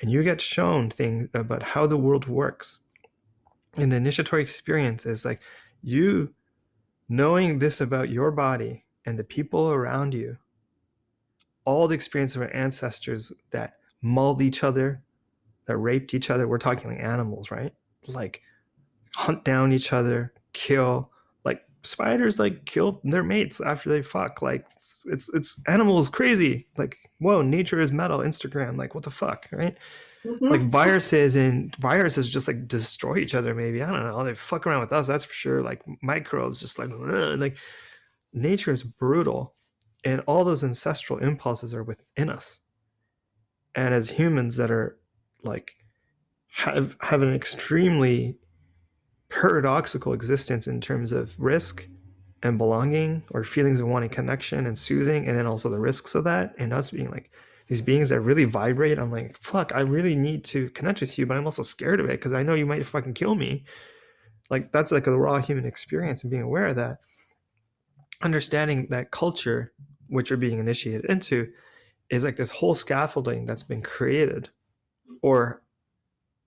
and you get shown things about how the world works. And the initiatory experience is like you knowing this about your body and the people around you, all the experience of our ancestors that mauled each other, that raped each other. We're talking like animals, right? Like hunt down each other, kill. Like spiders, like kill their mates after they fuck. Like it's animals crazy. Like whoa, nature is metal. Instagram, like what the fuck, right? Like Hmm. viruses just like destroy each other. Maybe I don't know. They fuck around with us. That's for sure. Like microbes, just like nature is brutal, and all those ancestral impulses are within us. And as humans that are like have an extremely paradoxical existence in terms of risk and belonging or feelings of wanting connection and soothing, and then also the risks of that, and us being like these beings that really vibrate. I'm like, fuck, I really need to connect with you, but I'm also scared of it because I know you might fucking kill me. Like that's like a raw human experience, and being aware of that, understanding that culture which you're being initiated into is like this whole scaffolding that's been created, or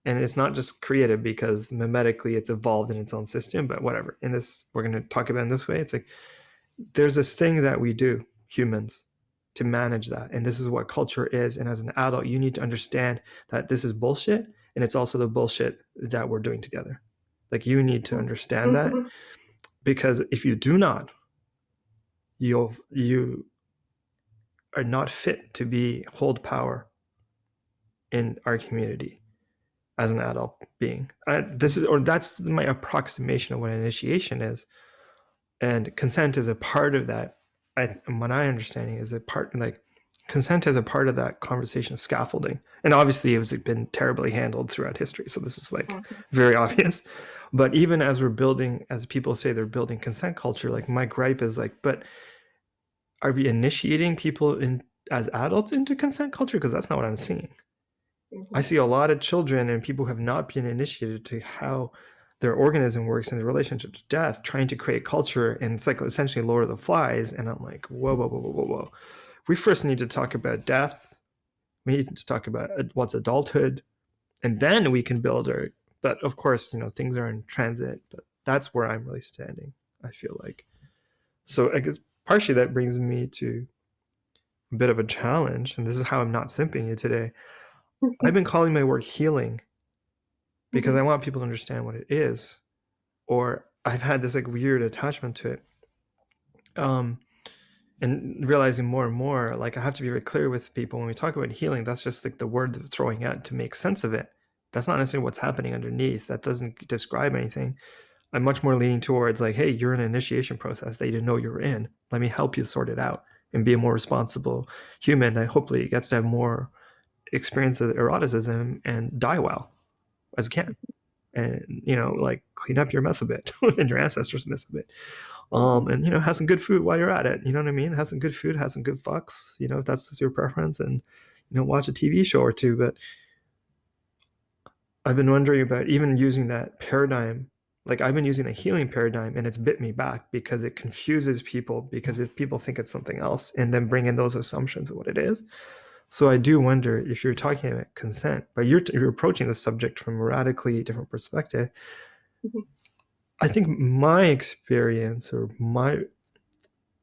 and it's not just created because mimetically it's evolved in its own system, but whatever. In this, we're going to talk about in this way. It's like there's this thing that we do, humans, to manage that. And this is what culture is. And as an adult, you need to understand that this is bullshit. And it's also the bullshit that we're doing together. Like you need to understand that, Hmm. because if you do not, you are not fit to be hold power in our community as an adult being. That's my approximation of what initiation is, and consent is a part of that. My understanding is a part, like consent is a part of that conversation of scaffolding, and obviously it was been terribly handled throughout history. So this is like very obvious. But even as we're building, as people say they're building consent culture, like my gripe is like, but are we initiating people in as adults into consent culture? Because that's not what I'm seeing. I Hmm. see a lot of children and people who have not been initiated to how their organism works in the relationship to death, trying to create culture, and it's like essentially Lord of the Flies. And I'm like, whoa, whoa, whoa, whoa, whoa, whoa. We first need to talk about death. We need to talk about what's adulthood, and then we can build our. But of course, things are in transit. But that's where I'm really standing. I feel like so. I guess partially that brings me to a bit of a challenge, and this is how I'm not simping you today. I've been calling my work healing because Hmm. I want people to understand what it is, or I've had this like weird attachment to it. Um, and realizing more and more, like I have to be very clear with people when we talk about healing. That's just like the word that we're throwing out to make sense of it. That's not necessarily what's happening underneath. That doesn't describe anything. I'm much more leaning towards like, hey, you're in an initiation process that you didn't know you were in. Let me help you sort it out and be a more responsible human that hopefully gets to have more experience of eroticism and die well as it can. And like clean up your mess a bit and your ancestors mess a bit. And have some good food while you're at it. You know what I mean? Have some good food, have some good fucks. If that's your preference, and watch a TV show or two. But I've been wondering about even using that paradigm. Like I've been using the healing paradigm, and it's bit me back because it confuses people. Because if people think it's something else, and then bring in those assumptions of what it is. So I do wonder if you're talking about consent, but you're approaching the subject from a radically different perspective. I think my experience or my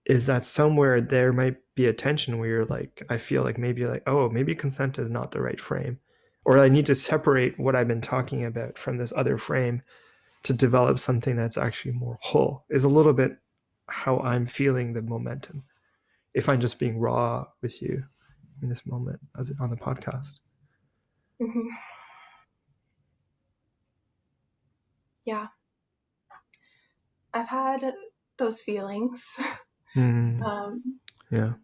is that somewhere there might be a tension where you're like, I feel like maybe like, oh, maybe consent is not the right frame. Or I need to separate what I've been talking about from this other frame to develop something that's actually more whole, is a little bit how I'm feeling the momentum. If I'm just being raw with you in this moment as on the podcast. Hmm. Yeah, I've had those feelings. Mm, Um, yeah.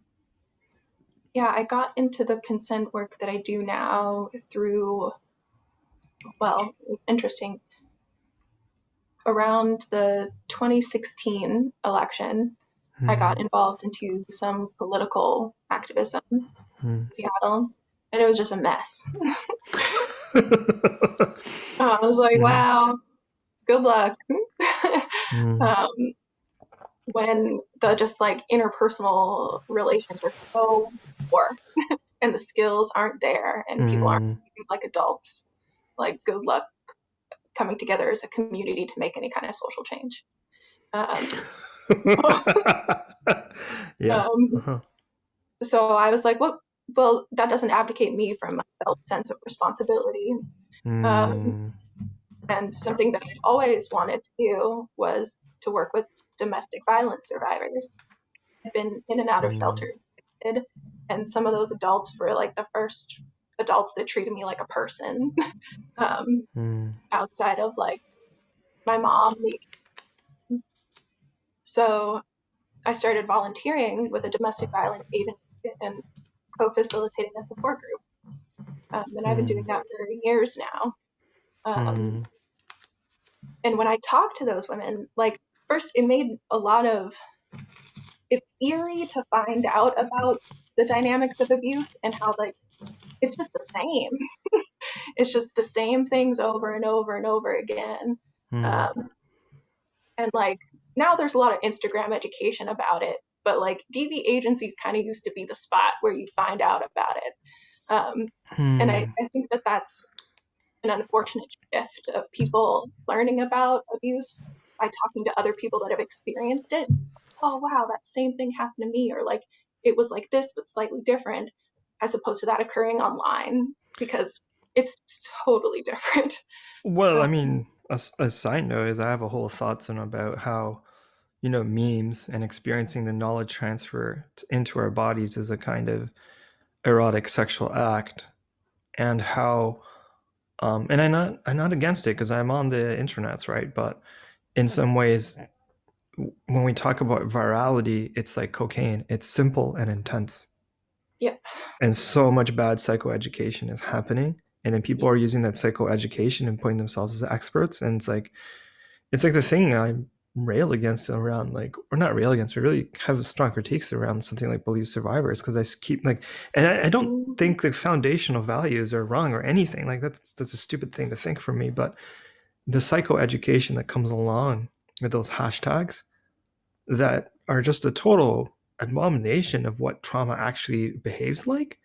yeah, I got into the consent work that I do now through, well, it's interesting. Around the 2016 election, I got Mm, involved into some political activism in mm. Seattle, and it was just a mess. I was like, Mm, wow, good luck. mm, um, when the just like interpersonal relations are so poor and the skills aren't there and people aren't mm. like adults, like good luck coming together as a community to make any kind of social change. Um, Yeah. um, Uh-huh. so I was like, well, that doesn't abdicate me from my felt sense of responsibility. Um, Mm, and something that I'd always wanted to do was to work with domestic violence survivors. I've been in and out of mm, shelters as a kid, and some of those adults were like the first adults that treated me like a person, um, Mm. outside of like my mom. So I started volunteering with a domestic violence agency and co-facilitating a support group. And I've been doing Mm. that for years now. Um, Mm. and when I talk to those women, like, first, it made a lot of, it's eerie to find out about the dynamics of abuse and how, like, it's just the same. It's just the same things over and over and over again. Mm. Um, and like, now there's a lot of Instagram education about it, but like DV agencies kind of used to be the spot where you'd find out about it. Um, and Mm. I think that that's an unfortunate shift of people learning about abuse by talking to other people that have experienced it. Oh, wow, that same thing happened to me, or like it was like this, but slightly different, as opposed to that occurring online, because it's totally different. Well, Uh, I mean, a side note is I have a whole thoughts on about how, memes and experiencing the knowledge transfer into our bodies is a kind of erotic sexual act, and how, and I'm not against it because I'm on the internets, right? But in some ways, when we talk about virality, it's like cocaine. It's simple and intense, yep. and so much bad psychoeducation is happening, and then people are using that psychoeducation and putting themselves as experts, and it's like the thing I rail against around, like, or not rail against, but really have strong critiques around something like Believe Survivors, because I keep like, and I don't Mhm. think the foundational values are wrong or anything. Like that's a stupid thing to think for me, but the psychoeducation that comes along with those hashtags that are just a total abomination of what trauma actually behaves like.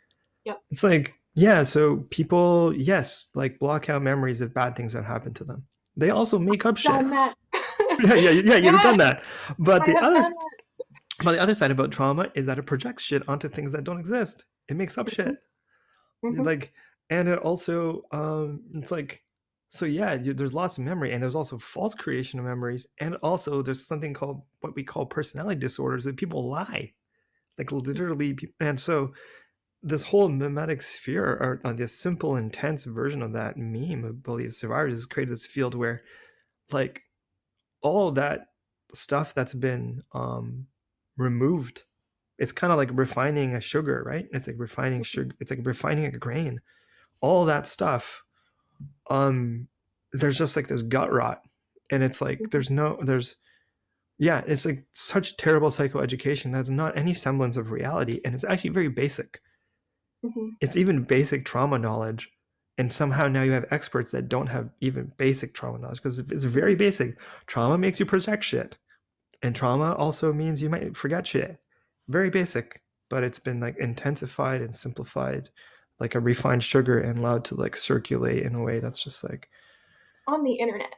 Yep. It's like, yeah, so people, yes, like block out memories of bad things that happened to them. They also make up shit. Done that. Yeah, yeah, yeah, you've done Yes, that. But I the have other, done that. but the other side about trauma is that it projects shit onto things that don't exist. It makes up Hmm. shit. Hmm. Like, and it also, it's like, so yeah, there's lots of memory, and there's also false creation of memories, and also there's something called what we call personality disorders, that people lie, like literally, and so this whole mimetic sphere, or this simple, intense version of that meme of Believe Survivors, has created this field where, like, all that stuff that's been removed, it's kind of like refining a sugar, right? It's like refining sugar, it's like refining a grain, all that stuff. um there's just like this gut rot, and it's like Hmm. there's yeah, it's like such terrible psychoeducation that's not any semblance of reality, and it's actually very basic. Hmm. It's even basic trauma knowledge, and somehow now you have experts that don't have even basic trauma knowledge, because it's very Hmm. basic. Trauma makes you project shit, and trauma also means you might forget shit. Very basic, but it's been like intensified and simplified like a refined sugar, and allowed to like circulate in a way that's just like On the internet,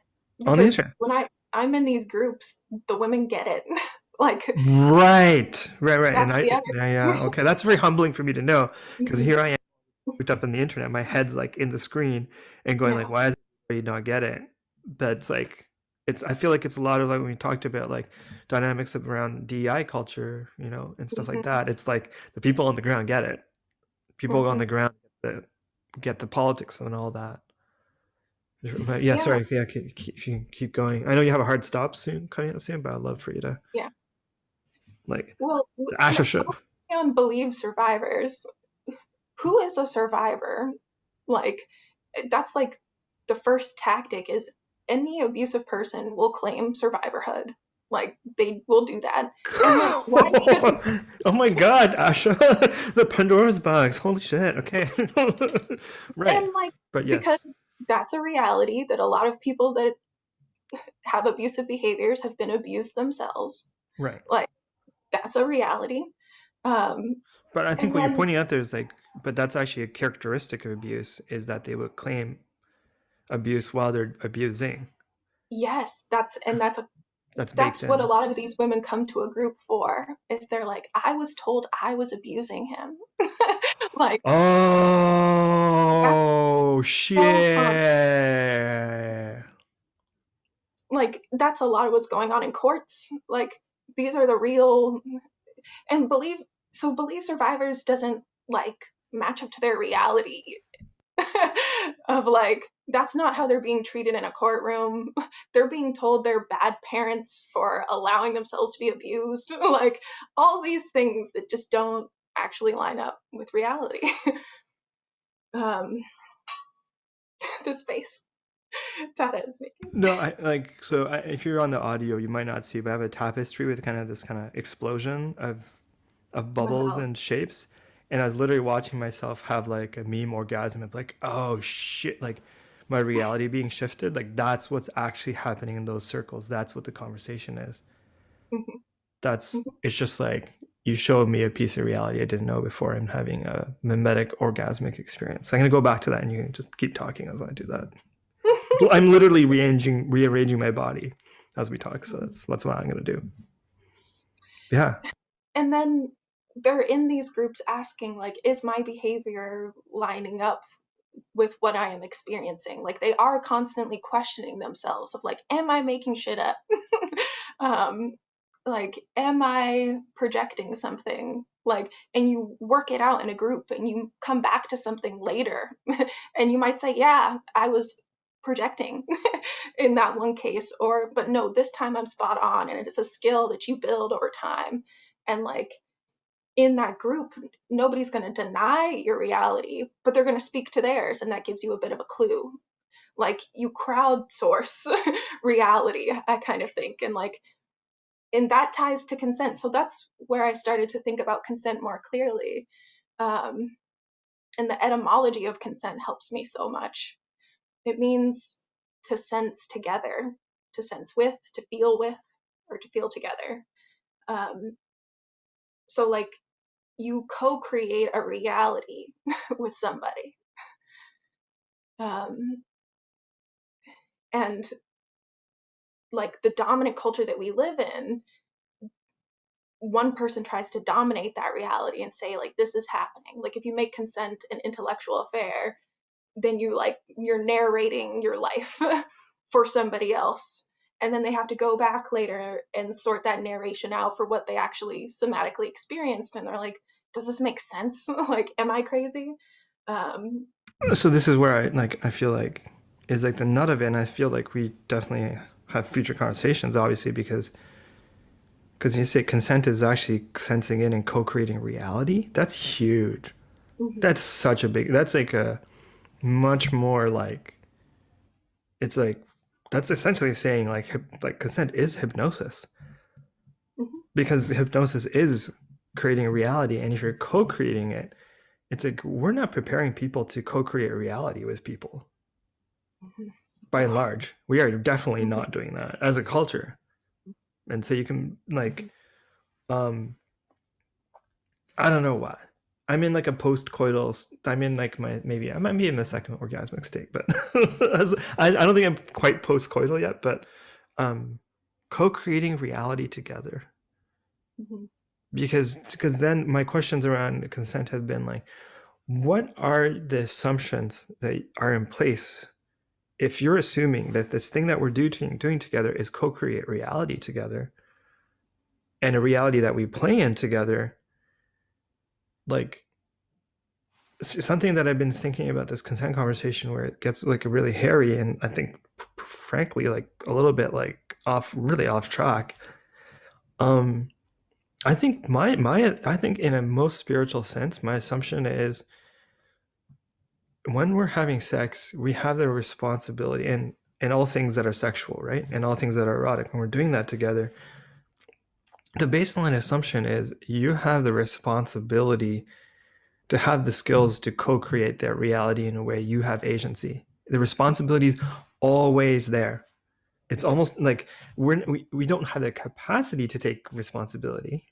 on the because internet. when I'm in these groups, the women get it. Like, Right, and that's I, the other yeah, thing. yeah, okay, that's very humbling for me to know, because Hmm. here I am hooked up on the internet, my head's like in the screen, and going like, No. why does everybody not get it? But it's like, it's, I feel like it's a lot of like when we talked about like dynamics of around DEI culture, and stuff like Hmm. that. It's like the people on the ground get it. People on Hmm. the ground get the politics and all that. But yeah, Yeah. sorry, yeah, keep going. I know you have a hard stop soon, cutting out soon, but I'd love for you to Yeah. like Well, the and Asha ship. on Believe Survivors, who is a survivor? Like, that's like the first tactic is any abusive person will claim survivorhood. Like, they will do that. And then why couldn't, Oh my god, Asha. The Pandora's box. Holy shit. Okay. Right. and like, But yes. because that's a reality that a lot of people that have abusive behaviors have been abused themselves. Right. Like, that's a reality. Um, But I think and what you're then, pointing out there is like, but that's actually a characteristic of abuse, is that they would claim abuse while they're abusing. yes, that's That's baked that's what a in. lot of these women come to a group for, is they're like, I was told I was abusing him. Like, that's Oh so common. shit. Like, that's a lot of what's going on in courts. Like, these are the real, and believe, so Believe Survivors doesn't like match up to their reality of like that's not how they're being treated in a courtroom. They're being told they're bad parents for allowing themselves to be abused. Like all these things that just don't actually line up with reality. um this face Tada is making. No, I like so. If you're on the audio, you might not see, but I have a tapestry with kind of this kind of explosion of bubbles Mandala. and shapes, and I was literally watching myself have like a meme orgasm of like, oh shit, like my reality being shifted. Like that's what's actually happening in those circles. That's what the conversation is. Mhm, That's mhm. it's just like you showed me a piece of reality I didn't know before. I'm having a mimetic orgasmic experience. So I'm gonna go back to that, and you can just keep talking as I do that. I'm literally rearranging my body as we talk. So that's what I'm gonna do. Yeah. And then they're in these groups asking like, is my behavior lining up with what I am experiencing? Like they are constantly questioning themselves of like, am I making shit up? um, like, am I projecting something? Like, and you work it out in a group and you come back to something later and you might say, yeah, I was projecting in that one case, or, but no, this time I'm spot on. And it is a skill that you build over time. And like, in that group, nobody's going to deny your reality, but they're going to speak to theirs. And that gives you a bit of a clue. Like you crowdsource reality, I kind of think. And like, and that ties to consent. So that's where I started to think about consent more clearly. Um, and the etymology of consent helps me so much. It means to sense together, to sense with, or to feel together. Um, so, like, you co create a reality with somebody. Um, and like the dominant culture that we live in, one person tries to dominate that reality and say, like, this is happening. Like, if you make consent an intellectual affair, then you're narrating your life for somebody else. And then they have to go back later and sort that narration out for what they actually somatically experienced. And they're like, does this make sense? Like, am I crazy? Um, So this is where I feel like is like the nut of it, and I feel like we definitely have future conversations, obviously, because you say consent is actually sensing in and co-creating reality. That's huge. mhm, That's such a big. That's like a much more like it's like that's essentially saying like consent is hypnosis mhm, because hypnosis is creating a reality, and if you're co-creating it, it's like we're not preparing people to co-create reality with people. mhm, By and large, we are definitely mhm, not doing that as a culture. And so you can mhm. um I don't know why. I'm in like a post-coital. I'm in like my maybe I might be in the second orgasmic state, but I don't think I'm quite post-coital yet. But um, co-creating reality together, Mhm. because then my questions around consent have been like, what are the assumptions that are in place if you're assuming that this thing that we're doing together is co-create reality together and a reality that we play in together, like something that I've been thinking about this consent conversation where it gets like really hairy and I think frankly like a little bit like really off track. Um I think I think in a most spiritual sense, my assumption is when we're having sex, we have the responsibility and all things that are sexual, right? And all things that are erotic. When we're doing that together, the baseline assumption is you have the responsibility to have the skills to co-create that reality in a way you have agency. The responsibility is always there. It's almost like we don't have the capacity to take responsibility,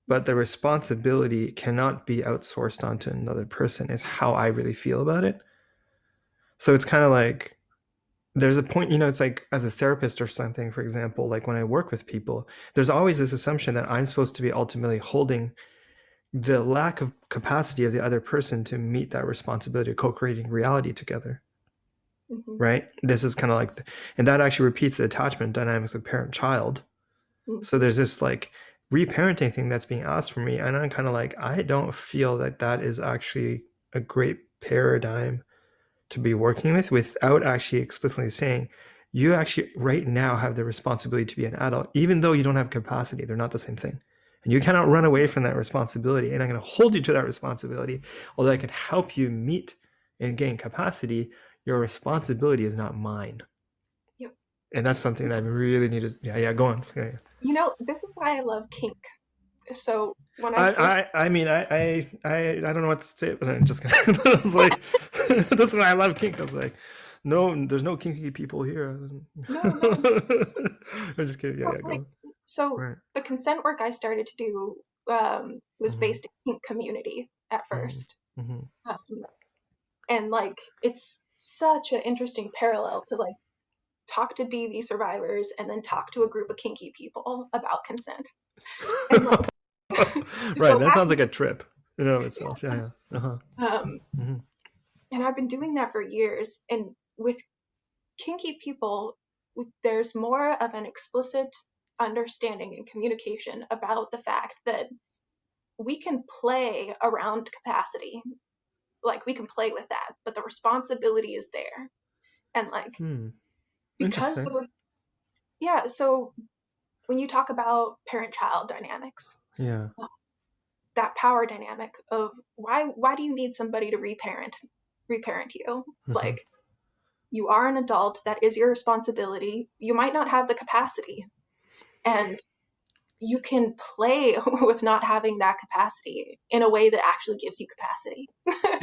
but the responsibility cannot be outsourced onto another person is how I really feel about it. So it's kind of like there's a point, it's like as a therapist or something, for example, like when I work with people, there's always this assumption that I'm supposed to be ultimately holding the lack of capacity of the other person to meet that responsibility of co-creating reality together, Mhm. right? This is kind of like and that actually repeats the attachment dynamics of parent child. So Mhm. there's this like reparenting thing that's being asked from me, and I'm kind of like, I don't feel that that is actually a great paradigm to be working with without actually explicitly saying you actually right now have the responsibility to be an adult, even though you don't have capacity. They're not the same thing. And you cannot run away from that responsibility. And I'm going to hold you to that responsibility. Although I can help you meet and gain capacity, your responsibility is not mine. Yep. And that's something that I really need to, yeah, go on. Yeah. This is why I love kink. So when I I, first, I mean, I don't know what to say, but I'm just gonna. I was like, this is why I love kink. I was like, no, there's no kinky people here. no, no, I'm just kidding. Yeah, no, yeah, like, go. so Right. the consent work I started to do was Mm-hmm. based in kink community at Mm-hmm. first. Mm-hmm. Um, and like, it's such an interesting parallel to like talk to DV survivors and then talk to a group of kinky people about consent. And like, Right. so That sounds after, like a trip in and of itself. Yeah. Yeah. Uh-huh. um, Mm-hmm. and I've been doing that for years. And with kinky people, there's more of an explicit understanding and communication about the fact that we can play around capacity. Like we can play with that, but the responsibility is there. And like, Hmm. because Interesting. yeah, so when you talk about parent child dynamics, Yeah. that power dynamic of why do you need somebody to reparent you? Mm-hmm. Like you are an adult, that is your responsibility. You might not have the capacity, and you can play with not having that capacity in a way that actually gives you capacity.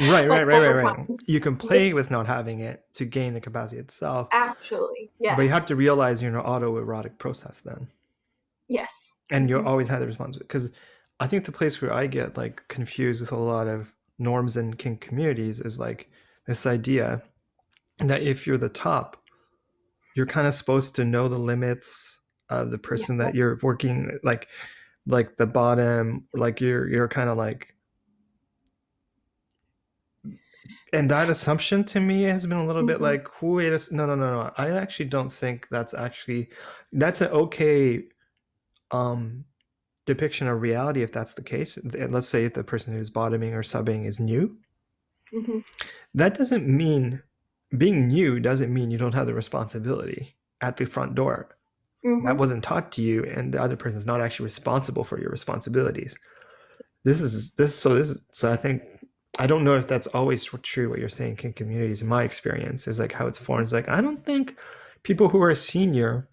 Right, Like right, right, right, over right. time. You can play This with not having it to gain the capacity itself, actually, but you have yes. to realize you're in an autoerotic process then. Yes. And you Hmm. always have the responsibility. Because I think the place where I get like confused with a lot of norms in kink communities is like this idea that if you're the top, you're kind of supposed to know the limits of the Yeah. person that you're working like the bottom, like you're kind of like, and that assumption to me has been a little bit Hmm. like, wait no, no, no, no. I actually don't think that's an okay um depiction of reality if that's the case. Let's say if the person who's bottoming or subbing is new, Hmm. that doesn't mean being new doesn't mean you don't have the responsibility at the front door. That Hmm. wasn't taught to you, and the other person is not actually responsible for your responsibilities. So I think I don't know if that's always true what you're saying in communities. In my experience is like how it's formed. It's like I don't think people who are senior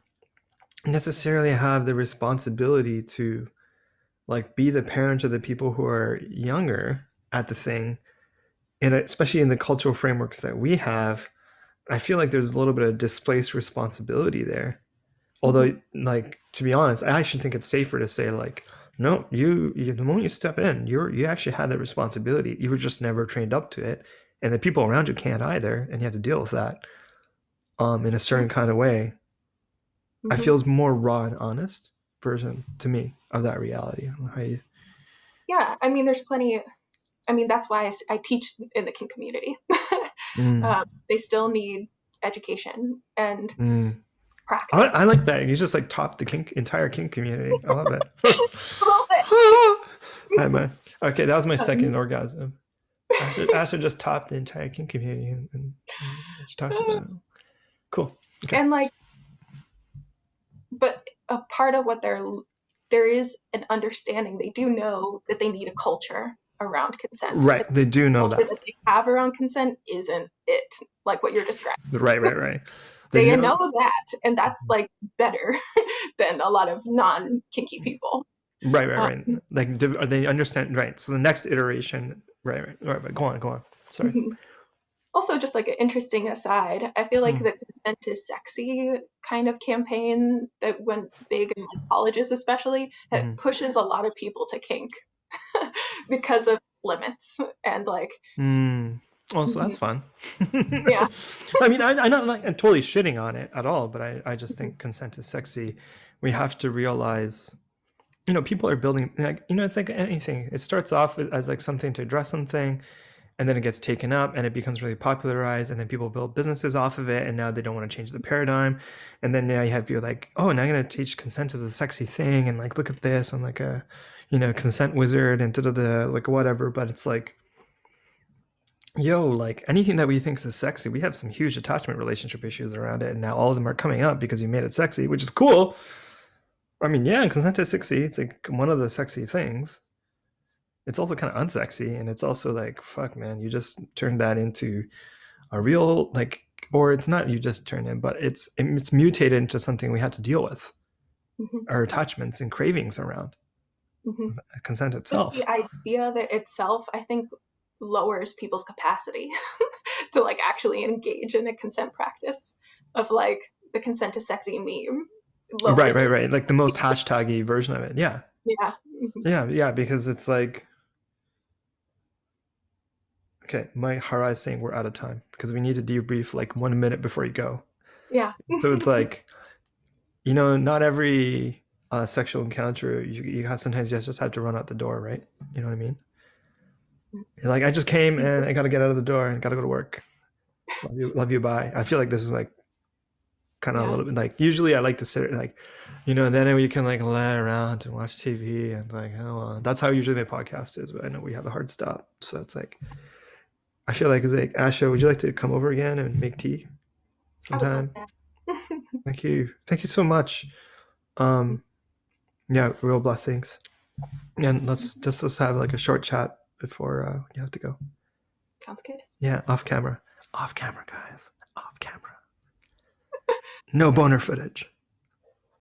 necessarily have the responsibility to like be the parent of the people who are younger at the thing, and especially in the cultural frameworks that we have, I feel like there's a little bit of displaced responsibility there. Hmm. Although, like to be honest, I actually think it's safer to say like, no, you the moment you step in, you actually had that responsibility. You were just never trained up to it, and the people around you can't either, and you have to deal with that in a certain kind of way. I Hmm. feels more raw and honest version to me of that reality. How you, Yeah, I mean, there's plenty. I mean, that's why I teach in the kink community. mm, They still need education and mm. I practice. like that. You just like top the entire kink community. I love it. A little bit. Hi, man. Okay, that was my second Um, orgasm. Asha just topped the entire kink community, and she talked about it. Cool. Okay. and like, but a part of what there is an understanding. They do know that they need a culture around consent. And Right. They do the know culture that. that they have around consent isn't it, like what you're describing. Right, right, right. They They know. know that, and that's like better than a lot of non kinky people. Right, right, Um, right. Like they understand. Right. So the next iteration. Right, right. All right. But go on, go on. Sorry. Also, just like an interesting aside, I feel like Hmm. the consent is sexy kind of campaign that went big in like colleges, especially, that Hmm. pushes a lot of people to kink because of limits and like, Mm. Oh, so that's mhm, fun. yeah. I mean, I'm totally shitting on it at all, but I just think consent is sexy. We have to realize, people are building, like, it's like anything. It starts off as like something to address something, and then it gets taken up and it becomes really popularized, and then people build businesses off of it, and now they don't want to change the paradigm. And then now you have people like, oh, now I'm going to teach consent as a sexy thing, and like, look at this, I'm like a, consent wizard, and like whatever. But it's like, yo, like anything that we think is sexy, we have some huge attachment relationship issues around it, and now all of them are coming up because you made it sexy, which is cool. I mean, yeah, consent is sexy. It's like one of the sexy things. It's also kind of unsexy, and it's also like, fuck, man, you just turned that into a real like, or it's not you just turned it, but it's mutated into something we have to deal with. Mhm. Our attachments and cravings around Mhm. consent Just the itself. idea of it itself, I think, lowers people's capacity to like actually engage in a consent practice of like the consent is sexy meme Right, lowers right, their right. Like the most hashtaggy version of it. Yeah, yeah. yeah, yeah. Because it's like, okay, my Hara is saying we're out of time because we need to debrief like 1 minute before you go. Yeah. So it's like, not every sexual encounter you have, sometimes you just have to run out the door, right? You know what I mean? You're like, I just came and I got to get out of the door and got to go to work. Love you, bye. I feel like this is like kind of a Yeah. little bit like, usually I like to sit like, then you can like lay around and watch TV and like, oh, well, that's how usually my podcast is. But I know we have a hard stop, so it's like, I feel like it's like, Asha, would you like to come over again and make tea I would love sometime? that. Thank you so much. Um, yeah, real blessings. And let's have like a short chat before you have to go. Sounds good. Yeah, off camera, guys, off camera. No boner footage.